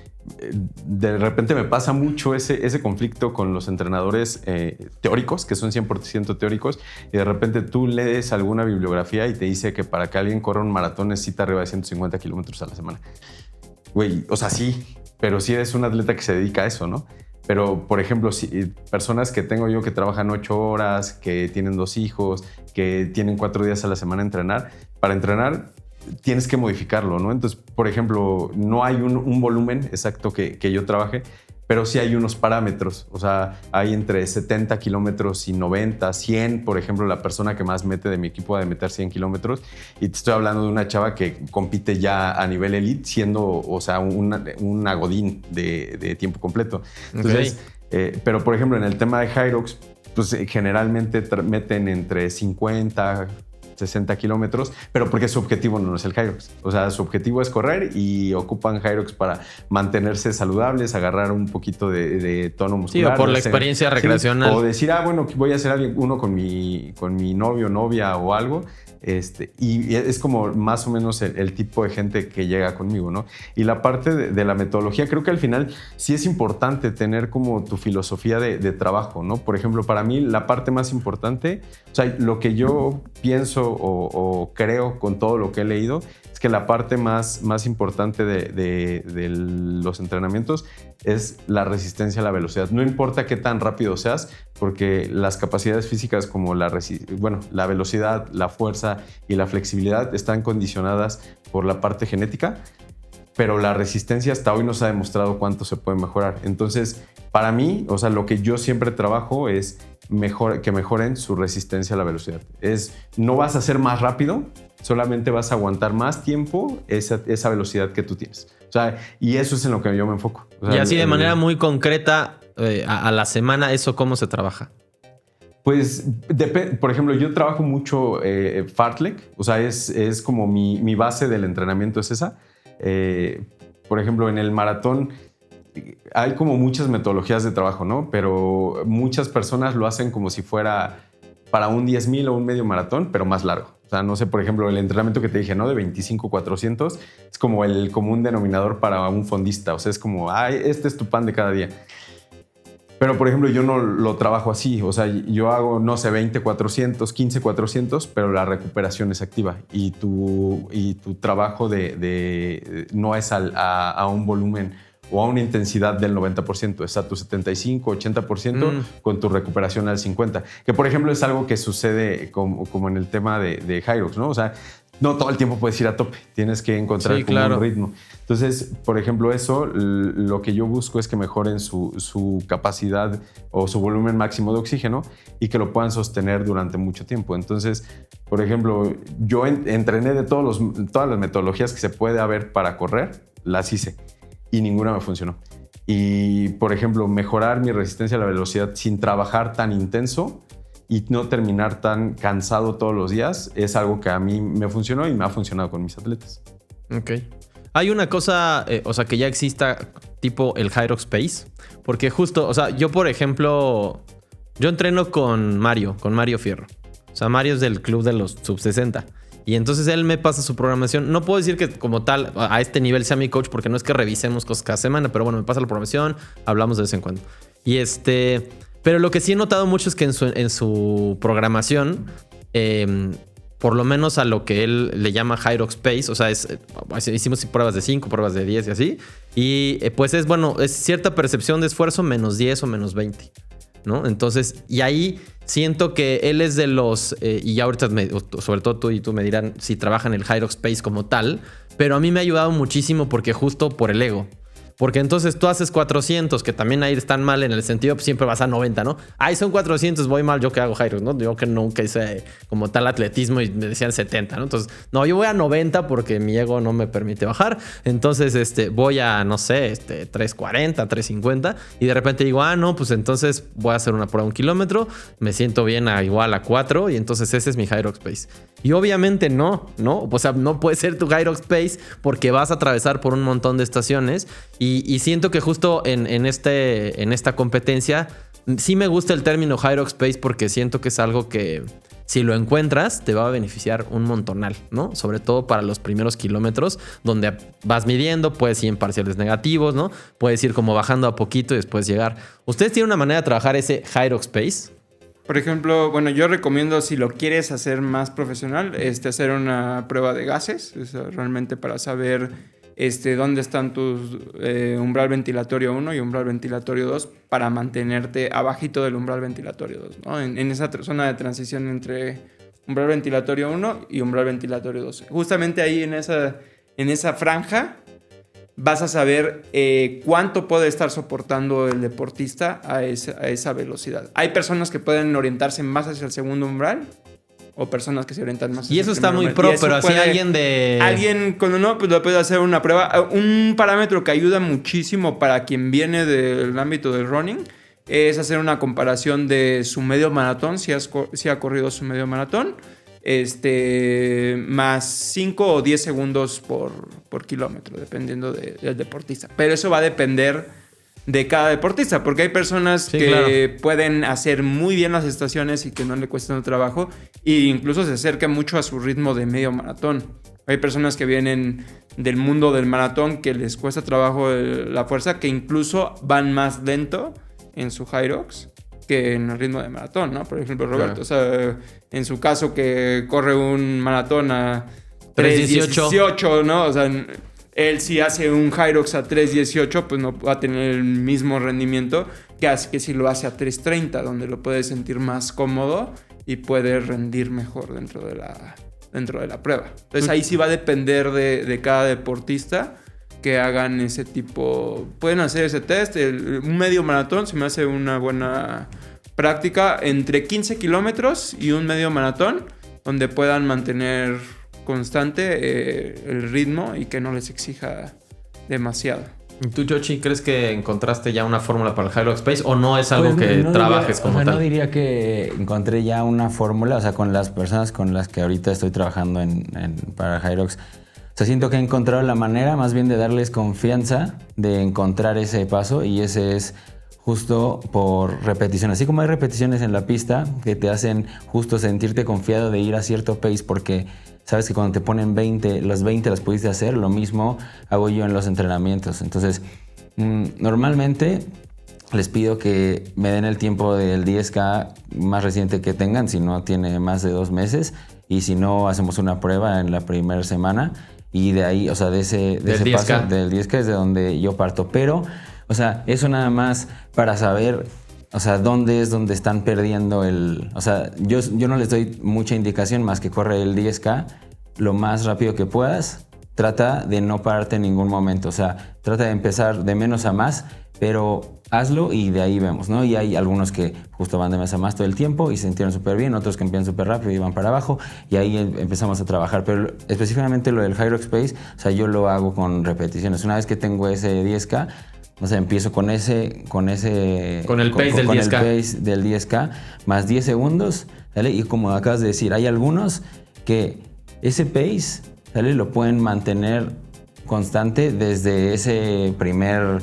de repente me pasa mucho ese conflicto con los entrenadores teóricos, que son 100% teóricos, y de repente tú lees alguna bibliografía y te dice que para que alguien corra un maratón necesita arriba de 150 kilómetros a la semana. Güey, o sea, sí, pero sí eres un atleta que se dedica a eso, ¿no? Pero, por ejemplo, personas que tengo yo que trabajan 8 horas, que tienen 2 hijos, que tienen 4 días a la semana a entrenar, para entrenar tienes que modificarlo, ¿no? Entonces, por ejemplo, no hay un volumen exacto que yo trabaje, pero sí hay unos parámetros. O sea, hay entre 70 kilómetros y 90, 100. Por ejemplo, la persona que más mete de mi equipo ha de meter 100 kilómetros. Y te estoy hablando de una chava que compite ya a nivel elite, siendo, o sea, un agodín de tiempo completo. Entonces, pero por ejemplo, en el tema de Hyrox, pues generalmente meten entre 50, 60 kilómetros, pero porque su objetivo no es el Hyrox. O sea, su objetivo es correr y ocupan Hyrox para mantenerse saludables, agarrar un poquito de tono muscular. Sí, o por la experiencia recreacional. Sí, o decir, bueno, voy a hacer uno con mi novio, novia o algo. Y es como más o menos el tipo de gente que llega conmigo, ¿no? Y la parte de la metodología, creo que al final sí es importante tener como tu filosofía de trabajo, ¿no? Por ejemplo, para mí la parte más importante, o sea, lo que yo pienso o creo con todo lo que he leído, es que la parte más importante de los entrenamientos es la resistencia a la velocidad. No importa qué tan rápido seas, porque las capacidades físicas como la velocidad, la fuerza y la flexibilidad están condicionadas por la parte genética, pero la resistencia hasta hoy no se ha demostrado cuánto se puede mejorar. Entonces, para mí, o sea, lo que yo siempre trabajo es que mejoren su resistencia a la velocidad. No vas a ser más rápido, solamente vas a aguantar más tiempo esa velocidad que tú tienes. O sea, y eso es en lo que yo me enfoco. O sea, y así de manera muy concreta, a la semana, ¿eso cómo se trabaja? Pues, por ejemplo, yo trabajo mucho fartlek, o sea, es como mi base del entrenamiento es esa. Por ejemplo, en el maratón hay como muchas metodologías de trabajo, ¿no? Pero muchas personas lo hacen como si fuera para un 10,000 o un medio maratón, pero más largo. O sea, no sé, por ejemplo, el entrenamiento que te dije, ¿no? De 25-400 es como el común denominador para un fondista. O sea, es como, este es tu pan de cada día. Pero, por ejemplo, yo no lo trabajo así. O sea, yo hago, no sé, 20-400, 15-400, pero la recuperación es activa. Y tu trabajo no es a un volumen o a una intensidad del 90%. Es a tu 75-80% con tu recuperación al 50%. Que, por ejemplo, es algo que sucede como en el tema de Hyrox, ¿no? O sea, no todo el tiempo puedes ir a tope, tienes que encontrar un ritmo. Entonces, por ejemplo, eso, lo que yo busco es que mejoren su capacidad o su volumen máximo de oxígeno y que lo puedan sostener durante mucho tiempo. Entonces, por ejemplo, yo entrené de todas las metodologías que se puede haber para correr, las hice y ninguna me funcionó. Y, por ejemplo, mejorar mi resistencia a la velocidad sin trabajar tan intenso y no terminar tan cansado todos los días es algo que a mí me funcionó y me ha funcionado con mis atletas. Ok. Hay una cosa, o sea, que ya exista tipo el Hyrox Pace, porque justo, o sea, yo por ejemplo, yo entreno con Mario Fierro. O sea, Mario es del club de los sub-60. Y entonces él me pasa su programación. No puedo decir que como tal a este nivel sea mi coach, porque no es que revisemos cosas cada semana, pero bueno, me pasa la programación, hablamos de vez en cuando. Y pero lo que sí he notado mucho es que en su programación, por lo menos a lo que él le llama Hyrox Pace, o sea, hicimos pruebas de 5, pruebas de 10 y así. Y pues es cierta percepción de esfuerzo menos 10 o menos 20, ¿no? Entonces, y ahí siento que él es de los, y ya ahorita sobre todo tú me dirán si trabajan el Hyrox Pace como tal, pero a mí me ha ayudado muchísimo porque justo por el ego. Porque entonces tú haces 400, que también ahí están mal en el sentido, pues siempre vas a 90, ¿no? Son 400, voy mal, yo que hago Hyrox, ¿no? Yo que nunca hice como tal atletismo y me decían 70, ¿no? Entonces, no, yo voy a 90 porque mi ego no me permite bajar. Entonces, voy a, no sé, 340, 350 y de repente digo, no, pues entonces voy a hacer una prueba 1 kilómetro, me siento bien igual a 4 y entonces ese es mi Hyrox Pace. Y obviamente no, o sea, no puede ser tu Hyrox Pace porque vas a atravesar por un montón de estaciones y siento que justo en esta competencia sí me gusta el término Hyrox Pace porque siento que es algo que si lo encuentras, te va a beneficiar un montonal, ¿no? Sobre todo para los primeros kilómetros, donde vas midiendo, puedes ir en parciales negativos, ¿no? Puedes ir como bajando a poquito y después llegar. ¿Ustedes tienen una manera de trabajar ese Hyrox Pace? Por ejemplo, bueno, yo recomiendo, si lo quieres hacer más profesional, hacer una prueba de gases, realmente para saber dónde están tus umbral ventilatorio 1 y umbral ventilatorio 2 para mantenerte abajito del umbral ventilatorio 2, ¿no? En esa zona de transición entre umbral ventilatorio 1 y umbral ventilatorio 2. Justamente ahí en esa franja vas a saber cuánto puede estar soportando el deportista a esa velocidad. Hay personas que pueden orientarse más hacia el segundo umbral o personas que se orientan más hacia y eso el está muy umbral. pro, pero así Alguien con uno pues lo puede hacer una prueba. Un parámetro que ayuda muchísimo para quien viene del ámbito del running es hacer una comparación de su medio maratón, si ha corrido su medio maratón, más 5 o 10 segundos por kilómetro, dependiendo del deportista. Pero eso va a depender de cada deportista, porque hay personas que pueden hacer muy bien las estaciones y que no le cuestan trabajo, e incluso se acercan mucho a su ritmo de medio maratón. Hay personas que vienen del mundo del maratón que les cuesta trabajo la fuerza, que incluso van más lento en su Hyrox que en el ritmo de maratón, ¿no? Por ejemplo, Roberto, o sea, en su caso que corre un maratón a 3:18, ¿no? O sea, él si hace un Hyrox a 3:18, pues no va a tener el mismo rendimiento que si lo hace a 3:30, donde lo puede sentir más cómodo y puede rendir mejor dentro de la prueba. Entonces ahí sí va a depender de cada deportista que hagan ese tipo. Pueden hacer ese test. Un medio maratón se me hace una buena práctica, entre 15 kilómetros y un medio maratón, donde puedan mantener constante el ritmo y que no les exija demasiado. ¿Y tú, Yoshi, crees que encontraste ya una fórmula para el Hyrox Pace o no es algo que no trabajes diría, como tal? No diría que encontré ya una fórmula, o sea, con las personas con las que ahorita estoy trabajando para Hyrox. O sea, siento que he encontrado la manera más bien de darles confianza de encontrar ese paso, y ese es justo por repetición. Así como hay repeticiones en la pista que te hacen justo sentirte confiado de ir a cierto pace porque sabes que cuando te ponen 20, las 20 las pudiste hacer, lo mismo hago yo en los entrenamientos. Entonces, normalmente les pido que me den el tiempo del 10K más reciente que tengan, si no tiene más de 2 meses, y si no, hacemos una prueba en la primera semana, y de ahí, o sea, de ese paso del 10K es de donde yo parto. Pero, o sea, eso nada más para saber, o sea, dónde es donde están perdiendo o sea, yo no les doy mucha indicación más que corre el 10K lo más rápido que puedas. Trata de no pararte en ningún momento, o sea, trata de empezar de menos a más, pero hazlo y de ahí vemos, ¿no? Y hay algunos que justo van de más a más todo el tiempo y se sintieron súper bien, otros que empiezan súper rápido y van para abajo, y ahí empezamos a trabajar. Pero específicamente lo del Hyrox Pace, o sea, yo lo hago con repeticiones. Una vez que tengo ese 10K, o sea, empiezo con el pace del 10K más 10 segundos, ¿vale? Y como acabas de decir, hay algunos que ese pace, ¿vale?, lo pueden mantener constante desde ese primer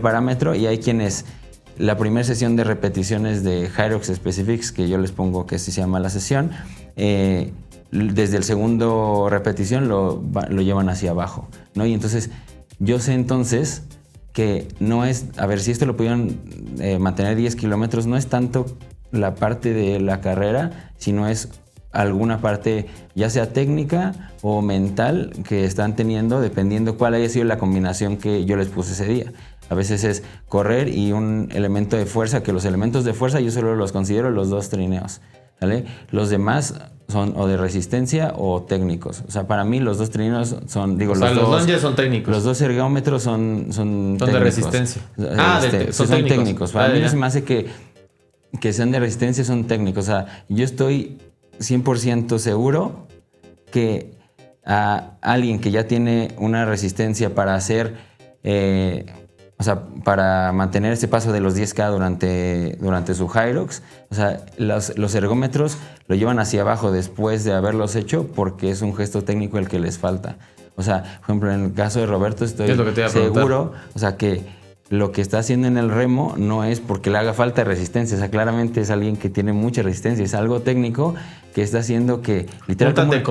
parámetro, y hay quienes la primera sesión de repeticiones de Hyrox Specifics, que yo les pongo que así se llama la sesión, desde el segundo repetición lo llevan hacia abajo, ¿no? Y entonces yo sé entonces que no es, a ver, si esto lo pudieron mantener 10 kilómetros, no es tanto la parte de la carrera, sino es alguna parte, ya sea técnica o mental, que están teniendo, dependiendo cuál haya sido la combinación que yo les puse ese día. A veces es correr y un elemento de fuerza, que los elementos de fuerza yo solo los considero los 2 trineos, ¿vale? Los demás son o de resistencia o técnicos. O sea, para mí los 2 trineos son, digo, los lunges son técnicos. Los 2 ergómetros son técnicos. De resistencia. Son técnicos. Para mí no se me hace que sean de resistencia, son técnicos. O sea, yo estoy 100% seguro que a alguien que ya tiene una resistencia para hacer, o sea, para mantener ese paso de los 10K durante su Hyrox, o sea, los ergómetros lo llevan hacia abajo después de haberlos hecho, porque es un gesto técnico el que les falta. O sea, por ejemplo, en el caso de Roberto estoy seguro, o sea, que lo que está haciendo en el remo no es porque le haga falta resistencia, o sea, claramente es alguien que tiene mucha resistencia, es algo técnico que está haciendo que Júntate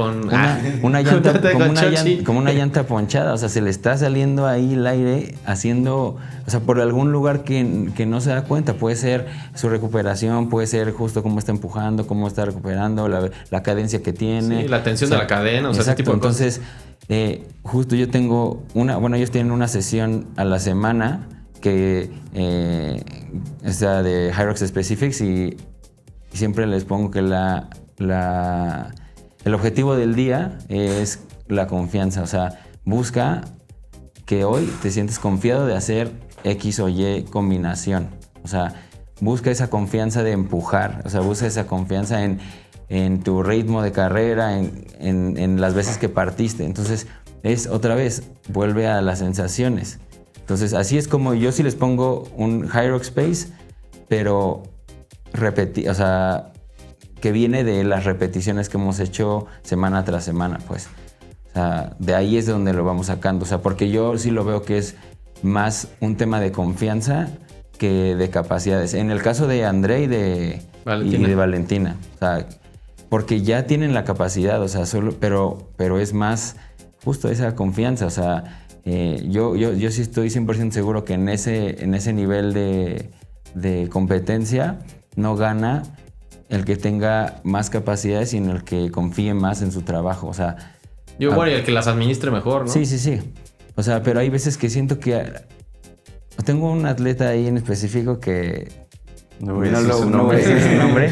una llanta, júntate con Chochi. como una llanta ponchada, o sea, se le está saliendo ahí el aire haciendo, o sea, por algún lugar que no se da cuenta, puede ser su recuperación, puede ser justo cómo está empujando, cómo está recuperando, la cadencia que tiene. Sí, la tensión de la cadena, o sea, ese tipo de entonces, justo yo tengo ellos tienen una sesión a la semana que es de Hyrox Specifics y siempre les pongo que el objetivo del día es la confianza, o sea, busca que hoy te sientes confiado de hacer X o Y combinación, o sea, busca esa confianza de empujar, o sea, busca esa confianza en tu ritmo de carrera, en las veces que partiste, entonces es otra vez, vuelve a las sensaciones. Entonces, así es como yo sí les pongo un Hyrox Pace, pero o sea, que viene de las repeticiones que hemos hecho semana tras semana, pues. O sea, de ahí es de donde lo vamos sacando. O sea, porque yo sí lo veo que es más un tema de confianza que de capacidades. En el caso de André y de Valentina. O sea, porque ya tienen la capacidad, o sea, pero es más justo esa confianza, o sea, yo sí estoy 100% seguro que en ese nivel de competencia no gana el que tenga más capacidades, sino el que confíe más en su trabajo. O sea, y el que las administre mejor, ¿no? Sí. O sea, pero hay veces que siento que tengo un atleta ahí en específico que no voy a decir su nombre.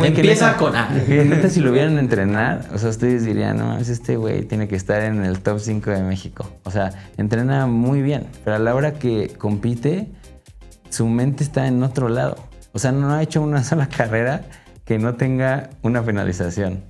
Empieza con A. Neta, si lo vieran entrenar, o sea, ustedes dirían, no, este güey tiene que estar en el top 5 de México. O sea, entrena muy bien, pero a la hora que compite, su mente está en otro lado. O sea, no ha hecho una sola carrera que no tenga una penalización.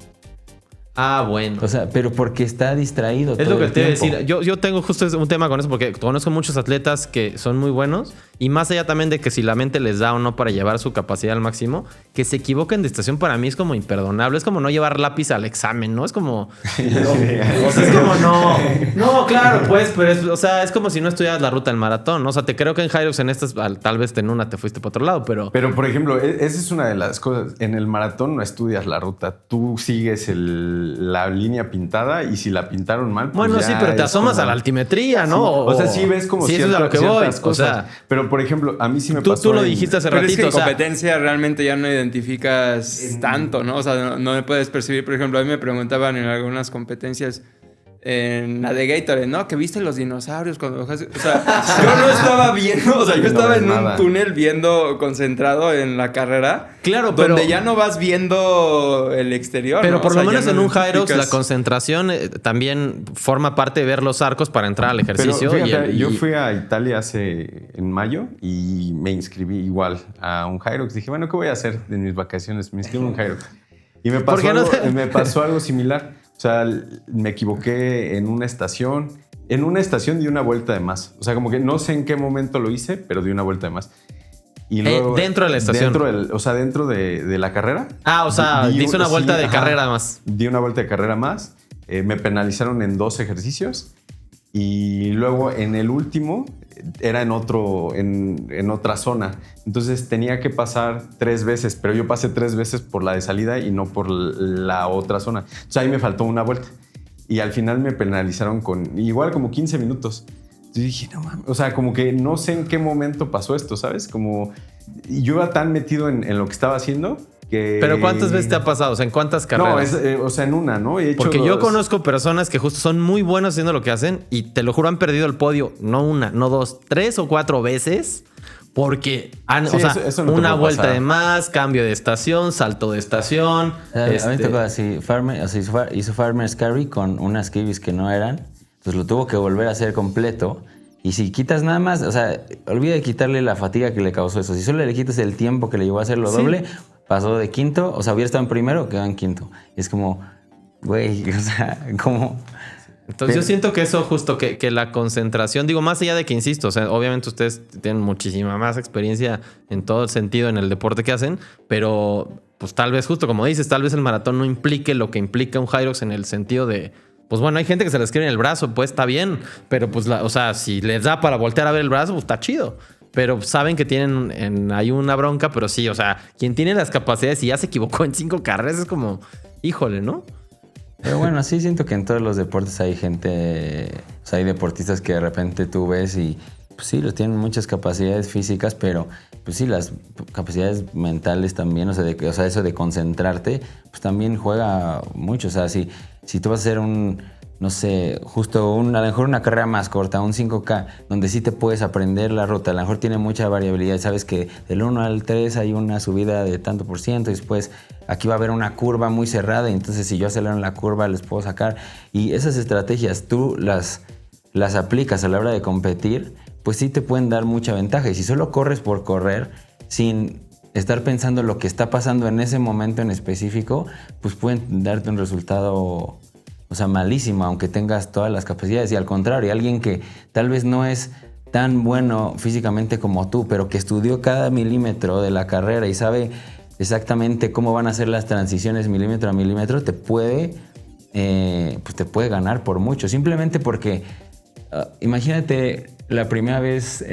Ah, bueno. O sea, pero porque está distraído. Es lo que te iba a decir. Yo tengo justo un tema con eso porque conozco muchos atletas que son muy buenos y más allá también de que si la mente les da o no para llevar su capacidad al máximo, que se equivoquen de estación para mí es como imperdonable. Es como no llevar lápiz al examen, ¿no? Es como... o sea, es como no... No, claro, pues, pero es como si no estudiaras la ruta del maratón, ¿no? O sea, te creo que en Hyrox en estas tal vez en una te fuiste para otro lado, pero... Pero, por ejemplo, esa es una de las cosas. En el maratón no estudias la ruta. Tú sigues la línea pintada y si la pintaron mal, pues bueno, sí, pero te asomas como... a la altimetría, ¿no? Sí. O sea, sí ves como sí, eso es a lo que voy. cosas. O sea, pero, por ejemplo, a mí sí me pasó... Tú lo dijiste hace pero ratito. Es que en competencia realmente ya no identificas tanto, ¿no? O sea, no me puedes percibir. Por ejemplo, a mí me preguntaban en algunas competencias en la de Gatorade, ¿no? Que viste los dinosaurios cuando... O sea, yo no estaba viendo... O sea, yo estaba en un túnel viendo, concentrado en la carrera. Claro, pero... Donde ya no vas viendo el exterior, pero ¿no? por o sea, lo menos no en un Hyrox identificas... la concentración también forma parte de ver los arcos para entrar al ejercicio. Pero fíjate, yo fui a Italia en mayo y me inscribí igual a un Hyrox. Dije, bueno, ¿qué voy a hacer en mis vacaciones? Me inscribo en un Hyrox. Y me pasó algo similar. O sea, me equivoqué en una estación. En una estación di una vuelta de más. O sea, como que no sé en qué momento lo hice, pero di una vuelta de más. Y luego, dentro de la estación. Dentro de la carrera. Ah, o sea, hice una vuelta de carrera más. Di una vuelta de carrera más. Me penalizaron en 2 ejercicios. Y luego en el último era en otra zona. Entonces tenía que pasar 3 veces, pero yo pasé 3 veces por la de salida y no por la otra zona. Entonces ahí me faltó una vuelta. Y al final me penalizaron con igual como 15 minutos. Yo dije, no mames. O sea, como que no sé en qué momento pasó esto, ¿sabes? Como yo iba tan metido en lo que estaba haciendo que... ¿Pero cuántas veces te ha pasado? O sea, ¿en cuántas carreras? No, o sea, en una, ¿no? Porque yo conozco personas que justo son muy buenas haciendo lo que hacen y te lo juro han perdido el podio no una, no 2, 3 o 4 veces porque han, sí, o sea, eso no una vuelta pasar. de más, cambio de estación, salto de estación. A mí me tocó así, hizo Farmer's Carry con unas kibis que no eran, entonces lo tuvo que volver a hacer completo. Y si quitas nada más, o sea, olvida de quitarle la fatiga que le causó eso. Si solo le quitas el tiempo que le llevó a hacerlo doble, pasó de quinto, o sea, hubiera estado en primero, quedó en quinto. Y es como, güey, o sea, como... Entonces yo siento que eso justo, que la concentración, digo, más allá de que, insisto, o sea, obviamente ustedes tienen muchísima más experiencia en todo el sentido en el deporte que hacen, pero pues tal vez justo como dices, tal vez el maratón no implique lo que implica un Hyrox en el sentido de Pues bueno, hay gente que se le escribe en el brazo, pues está bien. Pero pues, o sea, si les da para voltear a ver el brazo, pues está chido. Pero saben que tienen hay una bronca, pero sí, o sea, quien tiene las capacidades y ya se equivocó en 5 carreras es como, híjole, ¿no? Pero bueno, sí siento que en todos los deportes hay gente, o sea, hay deportistas que de repente tú ves y pues sí, tienen muchas capacidades físicas, pero pues sí, las capacidades mentales también, o sea, eso de concentrarte, pues también juega mucho. O sea, si tú vas a hacer no sé, justo a lo mejor una carrera más corta, un 5K, donde sí te puedes aprender la ruta, a lo mejor tiene mucha variabilidad, sabes que del 1 al 3 hay una subida de tanto por ciento, y después aquí va a haber una curva muy cerrada, y entonces si yo acelero en la curva les puedo sacar. Y esas estrategias tú las aplicas a la hora de competir, pues sí te pueden dar mucha ventaja. Y si solo corres por correr, sin estar pensando lo que está pasando en ese momento en específico, pues pueden darte un resultado, o sea, malísimo, aunque tengas todas las capacidades. Y al contrario, alguien que tal vez no es tan bueno físicamente como tú, pero que estudió cada milímetro de la carrera y sabe exactamente cómo van a ser las transiciones milímetro a milímetro, te puede ganar por mucho. Simplemente porque, imagínate la primera vez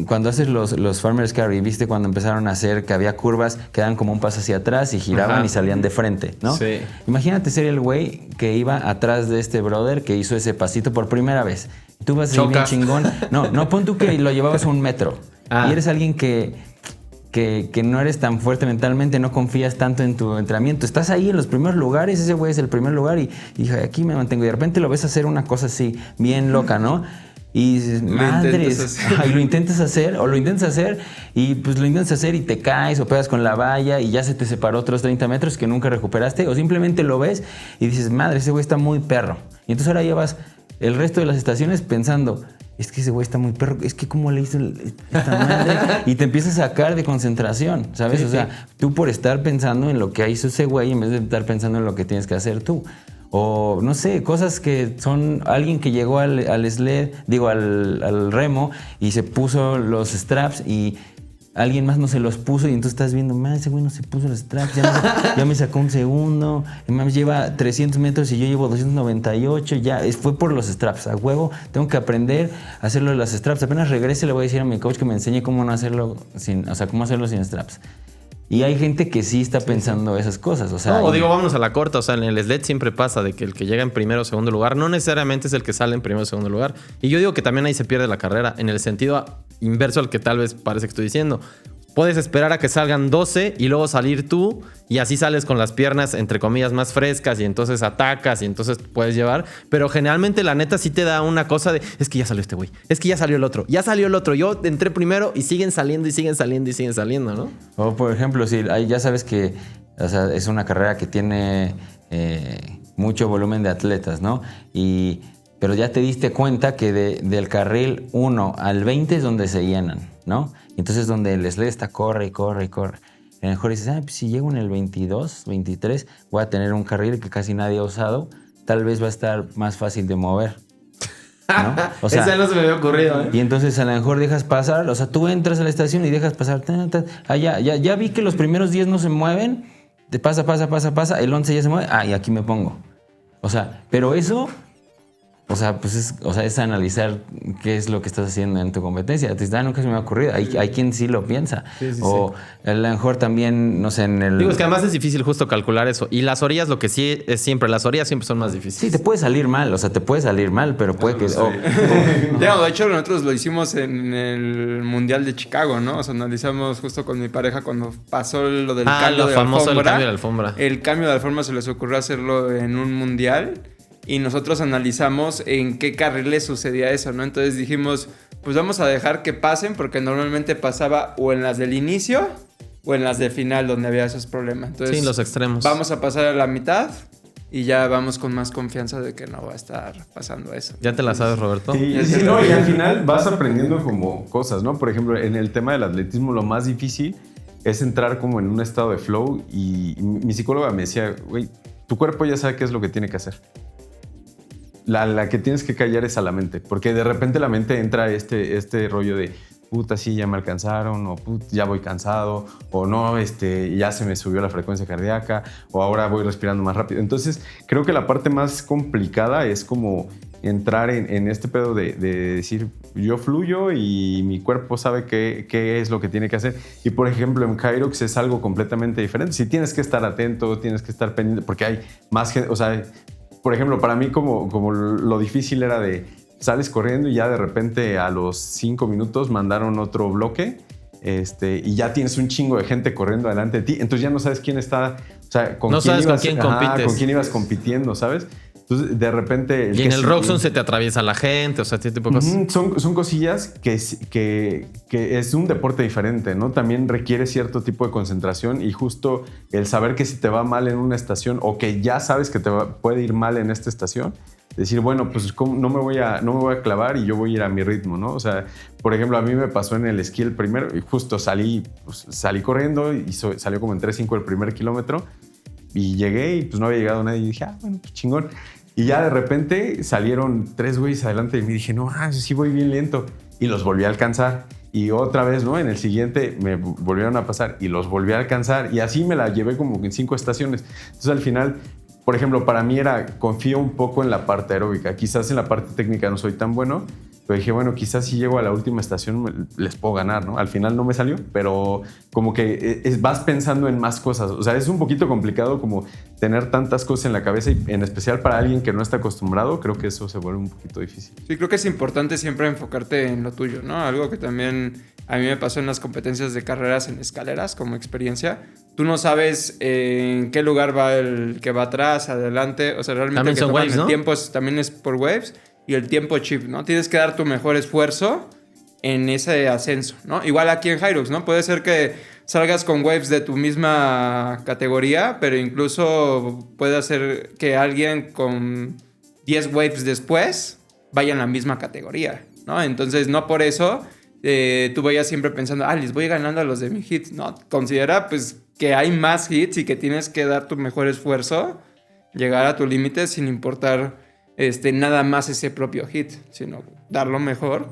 cuando haces los Farmers Carry, ¿viste? Cuando empezaron a hacer que había curvas que daban como un paso hacia atrás y giraban. Ajá. Y salían de frente, ¿no? Sí. Imagínate ser el güey que iba atrás de este brother que hizo ese pasito por primera vez. Y tú vas a ir bien chingón. No, pon tú que lo llevabas a 1 metro. Y eres alguien que no eres tan fuerte mentalmente, no confías tanto en tu entrenamiento. Estás ahí en los primeros lugares, ese güey es el primer lugar y aquí me mantengo. Y de repente lo ves hacer una cosa así, bien loca, ¿no? Y dices, madres, y lo intentas hacer y pues lo intentas hacer y te caes o pegas con la valla y ya se te separó otros 30 metros que nunca recuperaste, o simplemente lo ves y dices, madre, ese güey está muy perro. Y entonces ahora llevas el resto de las estaciones pensando, es que ese güey está muy perro, es que cómo le hizo esta madre, y te empiezas a sacar de concentración, ¿sabes? Sí, o sea, tú por estar pensando en lo que hizo ese güey en vez de estar pensando en lo que tienes que hacer tú. O no sé, cosas que son alguien que llegó al remo y se puso los straps y alguien más no se los puso y entonces estás viendo, ese güey no se puso los straps, ya me sacó un segundo, lleva 300 metros y yo llevo 298, fue por los straps, a huevo, tengo que aprender a hacerlo de las straps. Apenas regrese le voy a decir a mi coach que me enseñe cómo hacerlo sin straps. Y hay gente que sí está pensando esas cosas. O sea, vámonos a la corta. O sea, en el sled siempre pasa de que el que llega en primero o segundo lugar no necesariamente es el que sale en primero o segundo lugar. Y yo digo que también ahí se pierde la carrera en el sentido inverso al que tal vez parece que estoy diciendo. Puedes esperar a que salgan 12 y luego salir tú y así sales con las piernas, entre comillas, más frescas y entonces atacas y entonces puedes llevar. Pero generalmente la neta sí te da una cosa de, es que ya salió este güey, es que ya salió el otro, yo entré primero y siguen saliendo y siguen saliendo y siguen saliendo, ¿no? O por ejemplo, si ya sabes que, o sea, es una carrera que tiene mucho volumen de atletas, ¿no? Pero ya te diste cuenta que del carril 1 al 20 es donde se llenan, ¿no? Entonces donde el sled está corre y corre y corre. A lo mejor dices, pues si llego en el 22, 23, voy a tener un carril que casi nadie ha usado, tal vez va a estar más fácil de mover, ¿no? O sea, esa no se me había ocurrido, ¿eh? Y entonces a lo mejor dejas pasar, o sea, tú entras a la estación y dejas pasar. Ya vi que los primeros 10 no se mueven, te pasa, el 11 ya se mueve, y aquí me pongo. O sea, pero eso... O sea, pues es analizar qué es lo que estás haciendo en tu competencia. Nunca se me ha ocurrido. Hay quien sí lo piensa. Sí, o a lo mejor también, no sé, en el... Digo, es que además es difícil justo calcular eso. Y las orillas, lo que sí es siempre, las orillas siempre son más difíciles. Sí, te puede salir mal. O sea, pero puede que... De hecho, nosotros lo hicimos en el Mundial de Chicago, ¿no? O sea, analizamos justo con mi pareja cuando pasó lo del cambio de alfombra. El cambio de alfombra. El cambio de alfombra se les ocurrió hacerlo en un Mundial. Y nosotros analizamos en qué carriles sucedía eso, ¿no? Entonces dijimos, pues vamos a dejar que pasen porque normalmente pasaba o en las del inicio o en las de final donde había esos problemas. Entonces, sí, los extremos. Vamos a pasar a la mitad y ya vamos con más confianza de que no va a estar pasando eso. ¿Ya te la sabes, Roberto? Sí, y al final vas aprendiendo como cosas, ¿no? Por ejemplo, en el tema del atletismo lo más difícil es entrar como en un estado de flow y mi psicóloga me decía, güey, tu cuerpo ya sabe qué es lo que tiene que hacer. La que tienes que callar es a la mente, porque de repente la mente entra este rollo de puta, sí, ya me alcanzaron, o puta, ya voy cansado, o no, ya se me subió la frecuencia cardíaca, o ahora voy respirando más rápido. Entonces, creo que la parte más complicada es como entrar en este pedo de decir, yo fluyo y mi cuerpo sabe qué es lo que tiene que hacer. Y, por ejemplo, en Hyrox es algo completamente diferente. Si tienes que estar atento, tienes que estar pendiente, porque hay más gente, o sea, por ejemplo, para mí como lo difícil era de sales corriendo y ya de repente a los 5 minutos mandaron otro bloque y ya tienes un chingo de gente corriendo delante de ti. Entonces ya no sabes quién está, o sea, con quién compites. Con quién ibas compitiendo, ¿sabes? Entonces, de repente... Y en el Roxxon se te atraviesa la gente, o sea, este tipo de cosas. Son cosillas que es un deporte diferente, ¿no? También requiere cierto tipo de concentración y justo el saber que si te va mal en una estación o que ya sabes que puede ir mal en esta estación, decir, bueno, pues no me voy a clavar y yo voy a ir a mi ritmo, ¿no? O sea, por ejemplo, a mí me pasó en el esquí el primero, y justo salí corriendo y salió como en 3:05 el primer kilómetro y llegué y pues no había llegado nadie y dije, bueno, pues chingón. Y ya de repente salieron 3 güeyes adelante de mí y dije, no, sí voy bien lento. Y los volví a alcanzar. Y otra vez, ¿no? En el siguiente me volvieron a pasar y los volví a alcanzar. Y así me la llevé como en 5 estaciones. Entonces al final, por ejemplo, para mí confío un poco en la parte aeróbica. Quizás en la parte técnica no soy tan bueno, pero dije, bueno, quizás si llego a la última estación les puedo ganar, ¿no? Al final no me salió, pero como que vas pensando en más cosas. O sea, es un poquito complicado como tener tantas cosas en la cabeza y en especial para alguien que no está acostumbrado, creo que eso se vuelve un poquito difícil. Sí, creo que es importante siempre enfocarte en lo tuyo, ¿no? Algo que también a mí me pasó en las competencias de carreras en escaleras como experiencia. Tú no sabes en qué lugar va el que va atrás, adelante. O sea, realmente también son waves, ¿no? El tiempo también es por waves y el tiempo chip, ¿no? Tienes que dar tu mejor esfuerzo en ese ascenso, ¿no? Igual aquí en Hyrox, ¿no? Puede ser que salgas con waves de tu misma categoría, pero incluso puede hacer que alguien con 10 waves después vaya en la misma categoría, ¿no? Entonces, no por eso tú vayas siempre pensando, les voy ganando a los de mi hit, ¿no? Considera, pues, que hay más hits y que tienes que dar tu mejor esfuerzo, llegar a tu límite sin importar nada más ese propio hit, sino dar lo mejor,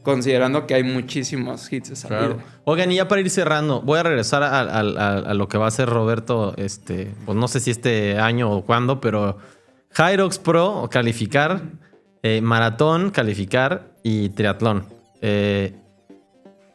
considerando que hay muchísimos hits de salida. Claro. Oigan, y ya para ir cerrando, voy a regresar a lo que va a hacer Roberto, pues no sé si este año o cuándo, pero Hyrox Pro, calificar, maratón, calificar y triatlón.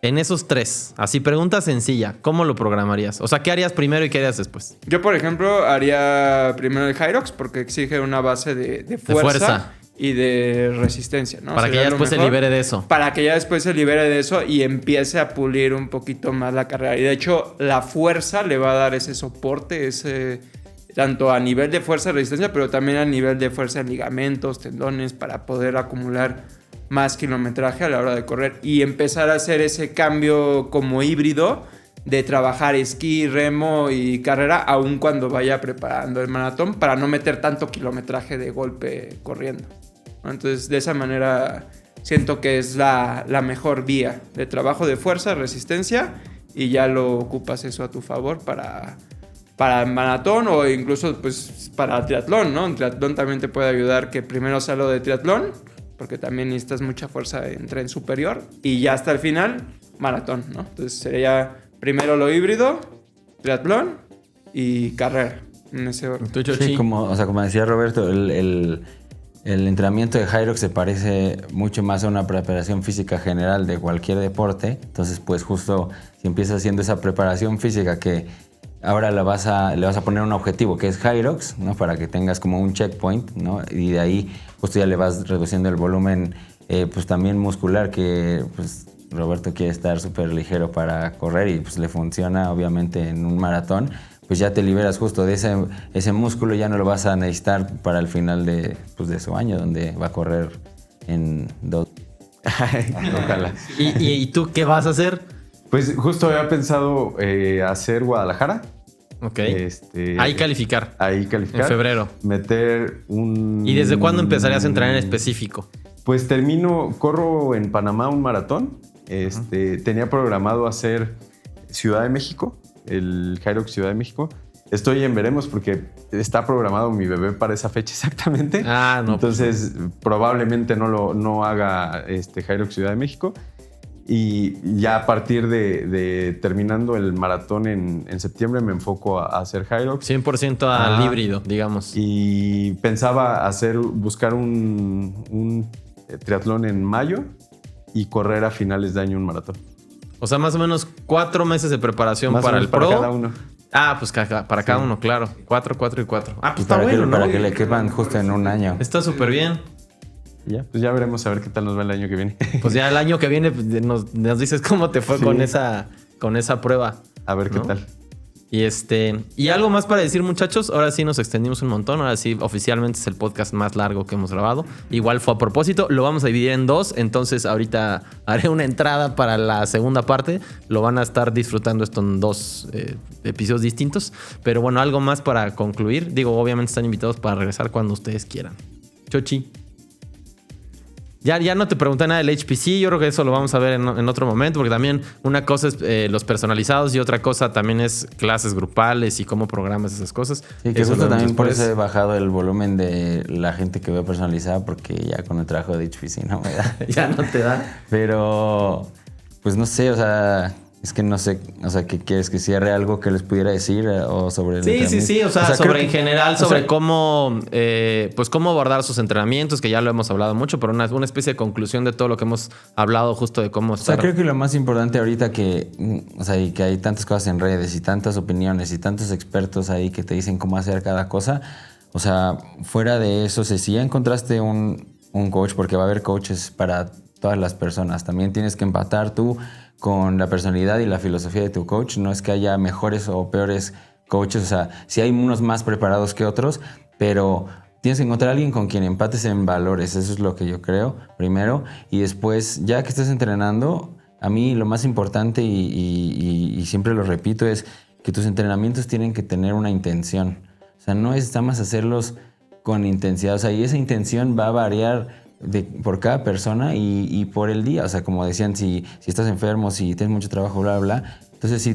En esos 3, así pregunta sencilla, ¿cómo lo programarías? O sea, ¿qué harías primero y qué harías después? Yo, por ejemplo, haría primero el Hyrox porque exige una base de fuerza y de resistencia, ¿no? Para que ya después se libere de eso. Para que ya después se libere de eso y empiece a pulir un poquito más la carrera. Y de hecho, la fuerza le va a dar ese soporte, tanto a nivel de fuerza y resistencia, pero también a nivel de fuerza en ligamentos, tendones, para poder acumular más kilometraje a la hora de correr y empezar a hacer ese cambio como híbrido de trabajar esquí, remo y carrera aun cuando vaya preparando el maratón para no meter tanto kilometraje de golpe corriendo, ¿no? Entonces, de esa manera siento que es la mejor vía de trabajo de fuerza, resistencia y ya lo ocupas eso a tu favor para el maratón o incluso pues para triatlón, ¿no? En triatlón también te puede ayudar que primero sea lo de triatlón, porque también necesitas mucha fuerza en tren superior y ya hasta el final, maratón, ¿no? Entonces sería primero lo híbrido, triatlón y carrera, en ese orden. Sí, como decía Roberto, el entrenamiento de Hyrox se parece mucho más a una preparación física general de cualquier deporte. Entonces, pues justo si empiezas haciendo esa preparación física que ahora le vas a poner un objetivo que es Hyrox, ¿no? Para que tengas como un checkpoint, ¿no? Y de ahí justo ya le vas reduciendo el volumen, pues también muscular, que pues Roberto quiere estar súper ligero para correr y pues le funciona obviamente en un maratón. Pues ya te liberas justo de ese músculo, ya no lo vas a necesitar para el final de su año, donde va a correr en 2. Ojalá. ¿Y tú qué vas a hacer? Pues justo había pensado hacer Guadalajara. Ok. Ahí calificar. En febrero. Meter un... ¿Y desde cuándo empezarías a entrenar en específico? Pues corro en Panamá un maratón. Tenía programado hacer Ciudad de México, el Hyrox Ciudad de México. Estoy en veremos porque está programado mi bebé para esa fecha exactamente. No. Entonces, probablemente no haga Hyrox Ciudad de México. Y ya a partir de terminando el maratón en septiembre me enfoco a hacer Hyrox. 100% al híbrido, digamos. Y pensaba buscar un triatlón en mayo y correr a finales de año un maratón. O sea, más o menos 4 meses de preparación para el para pro. cada uno. Ah, pues para cada uno, claro. 4, 4 y 4. Ah, pues Y está bueno, ¿no? para que le quepan justo en un año. Está súper bien. Ya, pues ya veremos a ver qué tal nos va el año que viene. Pues ya el año que viene pues, nos dices cómo te fue Sí. con esa prueba. A ver ¿no? qué tal. Y algo más para decir, muchachos. Ahora sí nos extendimos un montón. Ahora sí, oficialmente es el podcast más largo que hemos grabado. Igual fue a propósito. Lo vamos a dividir en 2. Entonces, ahorita haré una entrada para la segunda parte. Lo van a estar disfrutando esto en 2 episodios distintos. Pero bueno, algo más para concluir. Digo, obviamente están invitados para regresar cuando ustedes quieran. Chochi. Ya no te pregunté nada del HPC, yo creo que eso lo vamos a ver en otro momento, porque también una cosa es los personalizados y otra cosa también es clases grupales y cómo programas esas cosas. Sí, que Eso justo lo vemos también por después. eso he bajado el volumen de la gente que veo personalizada, porque ya con el trabajo de HPC no me da. Ya no te da. Pero, pues no sé, o sea, es que no sé, o sea, ¿qué quieres? ¿Que cierre algo que les pudiera decir o sobre el Sí, entrenamiento? o sea, creo sobre que- en general, o sea, sobre cómo, pues cómo abordar sus entrenamientos, que ya lo hemos hablado mucho, pero una especie de conclusión de todo lo que hemos hablado justo de cómo O sea, estar. creo que lo más importante ahorita o sea, y que hay tantas cosas en redes y tantas opiniones y tantos expertos ahí que te dicen cómo hacer cada cosa, o sea, fuera de eso, si ya encontraste un coach, porque va a haber coaches para todas las personas, también tienes que empatar tú con la personalidad y la filosofía de tu coach. No es que haya mejores o peores coaches, o sea, sí hay unos más preparados que otros, pero tienes que encontrar a alguien con quien empates en valores. Eso es lo que yo creo, primero. Y después, ya que estés entrenando, a mí lo más importante y siempre lo repito es que tus entrenamientos tienen que tener una intención. O sea, no es nada más hacerlos con intensidad. O sea, y esa intención va a variar por cada persona y por el día. O sea, como decían, si estás enfermo, si tienes mucho trabajo, bla, bla, bla. Entonces,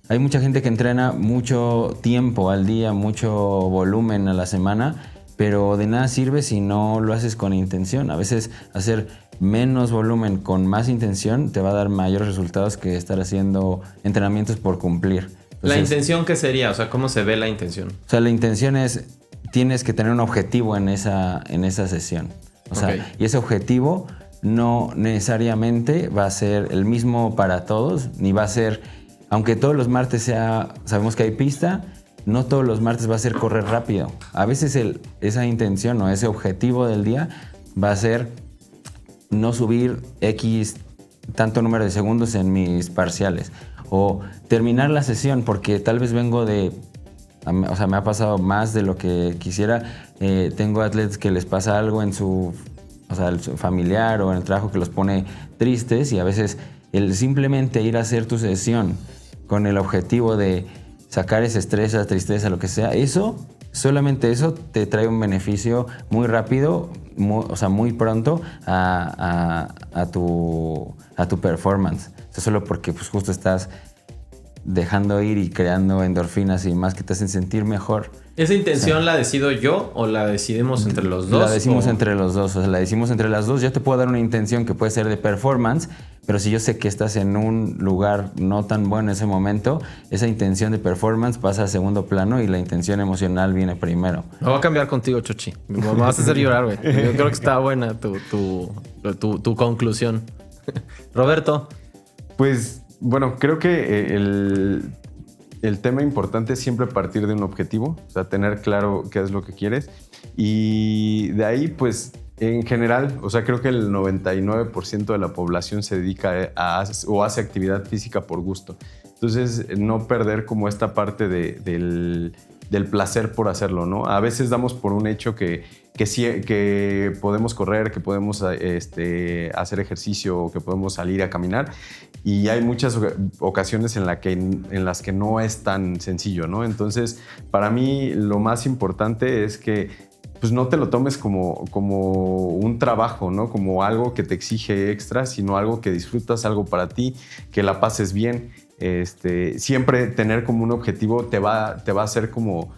hay mucha gente que entrena mucho tiempo al día, mucho volumen a la semana, pero de nada sirve si no lo haces con intención. A veces hacer menos volumen con más intención te va a dar mayores resultados que estar haciendo entrenamientos por cumplir. Entonces, ¿La intención qué sería? O sea, ¿cómo se ve la intención? o sea, la intención es, tienes que tener un objetivo en esa sesión. O sea, Ok. y ese objetivo no necesariamente va a ser el mismo para todos, ni va a ser, aunque todos los martes sabemos que hay pista, no todos los martes va a ser correr rápido. A veces esa intención o ese objetivo del día va a ser no subir X tanto número de segundos en mis parciales. O terminar la sesión porque tal vez vengo o sea, me ha pasado más de lo que quisiera. Tengo atletas que les pasa algo en su familiar o en el trabajo que los pone tristes y a veces el simplemente ir a hacer tu sesión con el objetivo de sacar ese estrés, esa tristeza, lo que sea, solamente eso te trae un beneficio muy rápido, muy pronto a tu performance. O sea, solo porque pues, justo estás dejando ir y creando endorfinas y más que te hacen sentir mejor. ¿Esa intención la decido yo o la decidimos entre los dos? La decimos o... entre los dos, o sea, la decimos entre las dos. Yo te puedo dar una intención que puede ser de performance, pero si yo sé que estás en un lugar no tan bueno en ese momento, esa intención de performance pasa a segundo plano y la intención emocional viene primero. Me voy a cambiar contigo, Chochi. Me vas a hacer llorar, güey. Yo creo que está buena tu conclusión. Roberto. Pues, bueno, creo que el tema importante es siempre partir de un objetivo, o sea, tener claro qué es lo que quieres. Y de ahí, pues, en general, o sea, creo que el 99% de la población se dedica o hace actividad física por gusto. Entonces, no perder como esta parte del placer por hacerlo, ¿no? A veces damos por un hecho que podemos correr, que podemos hacer ejercicio o que podemos salir a caminar, y hay muchas ocasiones en las que no es tan sencillo, ¿no? Entonces, para mí lo más importante es que pues no te lo tomes como un trabajo, ¿no? Como algo que te exige extra, sino algo que disfrutas, algo para ti, que la pases bien. Siempre tener como un objetivo te va a hacer como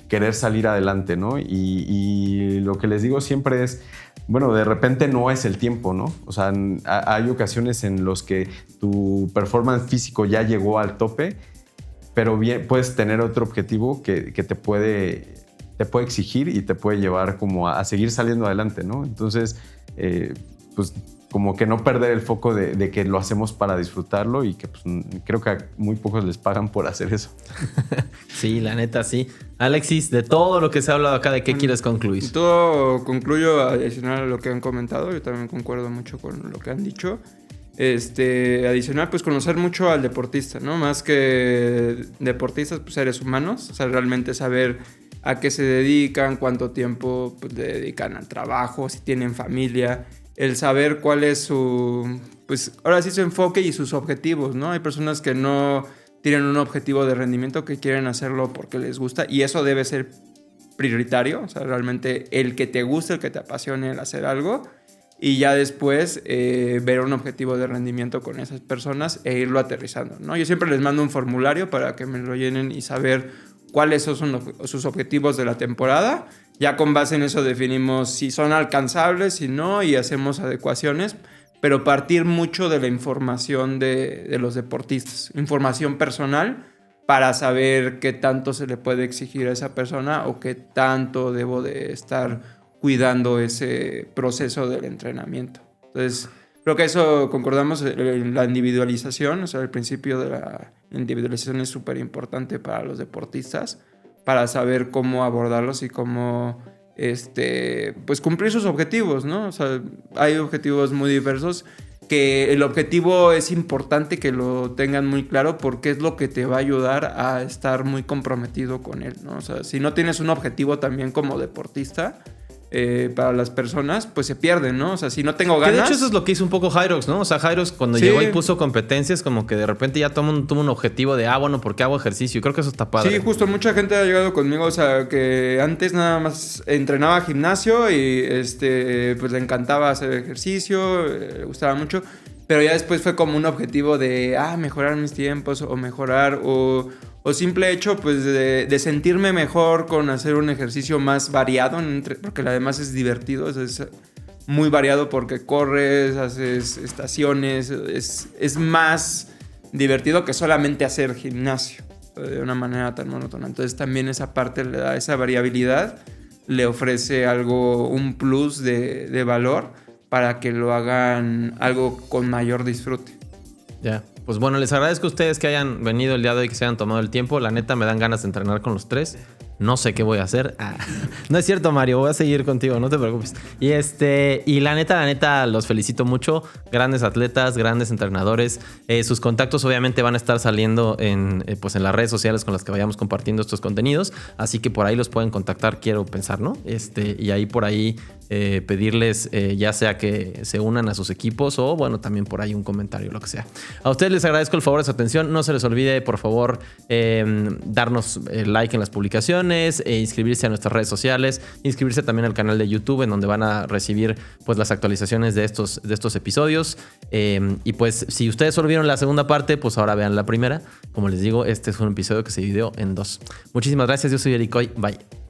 querer salir adelante, ¿no? Y lo que les digo siempre es bueno, de repente no es el tiempo, ¿no? O sea, hay ocasiones en los que tu performance físico ya llegó al tope, pero bien, puedes tener otro objetivo que te puede exigir y te puede llevar como a seguir saliendo adelante, ¿no? Entonces, pues como que no perder el foco de que lo hacemos para disfrutarlo y que pues, creo que a muy pocos les pagan por hacer eso. Sí, la neta, sí. Alexis, de todo lo que se ha hablado acá, ¿de qué quieres concluir? Todo concluyo adicional a lo que han comentado. Yo también concuerdo mucho con lo que han dicho. Adicional, pues conocer mucho al deportista, ¿no? Más que deportistas, pues seres humanos. O sea, realmente saber a qué se dedican, cuánto tiempo pues, le dedican al trabajo, si tienen familia. El saber cuál es su, pues ahora sí su enfoque y sus objetivos, ¿no? Hay personas que no tienen un objetivo de rendimiento, que quieren hacerlo porque les gusta y eso debe ser prioritario. O sea, realmente el que te guste, el que te apasione el hacer algo. Y ya después ver un objetivo de rendimiento con esas personas e irlo aterrizando, ¿no? Yo siempre les mando un formulario para que me lo llenen y saber cuáles son sus objetivos de la temporada. Ya con base en eso definimos si son alcanzables, si no, y hacemos adecuaciones. Pero partir mucho de la información de los deportistas, información personal, para saber qué tanto se le puede exigir a esa persona o qué tanto debo de estar cuidando ese proceso del entrenamiento. Entonces, creo que eso concordamos en la individualización. O sea, el principio de la individualización es súper importante para los deportistas, para saber cómo abordarlos y cómo pues cumplir sus objetivos, ¿no? O sea, hay objetivos muy diversos, que el objetivo es importante que lo tengan muy claro porque es lo que te va a ayudar a estar muy comprometido con él, ¿no? O sea, si no tienes un objetivo también como deportista, para las personas, pues se pierden, ¿no? O sea, si no tengo ganas... Que de hecho eso es lo que hizo un poco Hyrox, ¿no? O sea, Hyrox cuando llegó y puso competencias, como que de repente ya tuvo un objetivo de, bueno, ¿por qué hago ejercicio? Y creo que eso está padre. Sí, justo, mucha gente ha llegado conmigo, o sea, que antes nada más entrenaba gimnasio y pues le encantaba hacer ejercicio, le gustaba mucho, pero ya después fue como un objetivo de, mejorar mis tiempos o mejorar o simple hecho pues de sentirme mejor con hacer un ejercicio más variado, porque además es divertido, es muy variado porque corres, haces estaciones, es más divertido que solamente hacer gimnasio de una manera tan monótona. Entonces también esa parte le da esa variabilidad, le ofrece un plus de valor para que lo hagan algo con mayor disfrute. Ya. Pues bueno, les agradezco a ustedes que hayan venido el día de hoy, que se hayan tomado el tiempo. La neta, me dan ganas de entrenar con los tres. No sé qué voy a hacer. No es cierto, Mario. Voy a seguir contigo, no te preocupes. Y la neta, los felicito mucho. Grandes atletas, grandes entrenadores. Sus contactos obviamente van a estar saliendo en las redes sociales con las que vayamos compartiendo estos contenidos. Así que por ahí los pueden contactar, quiero pensar, ¿no? Y ahí por ahí pedirles ya sea que se unan a sus equipos o, bueno, también por ahí un comentario, lo que sea. A ustedes les agradezco el favor de su atención. No se les olvide, por favor, darnos like en las publicaciones, inscribirse a nuestras redes sociales, inscribirse también al canal de YouTube, en donde van a recibir pues las actualizaciones de estos episodios. Y pues si ustedes solo vieron la segunda parte, pues ahora vean la primera. Como les digo, este es un episodio que se dividió en 2. Muchísimas gracias. Yo soy Eric Hoy. Bye.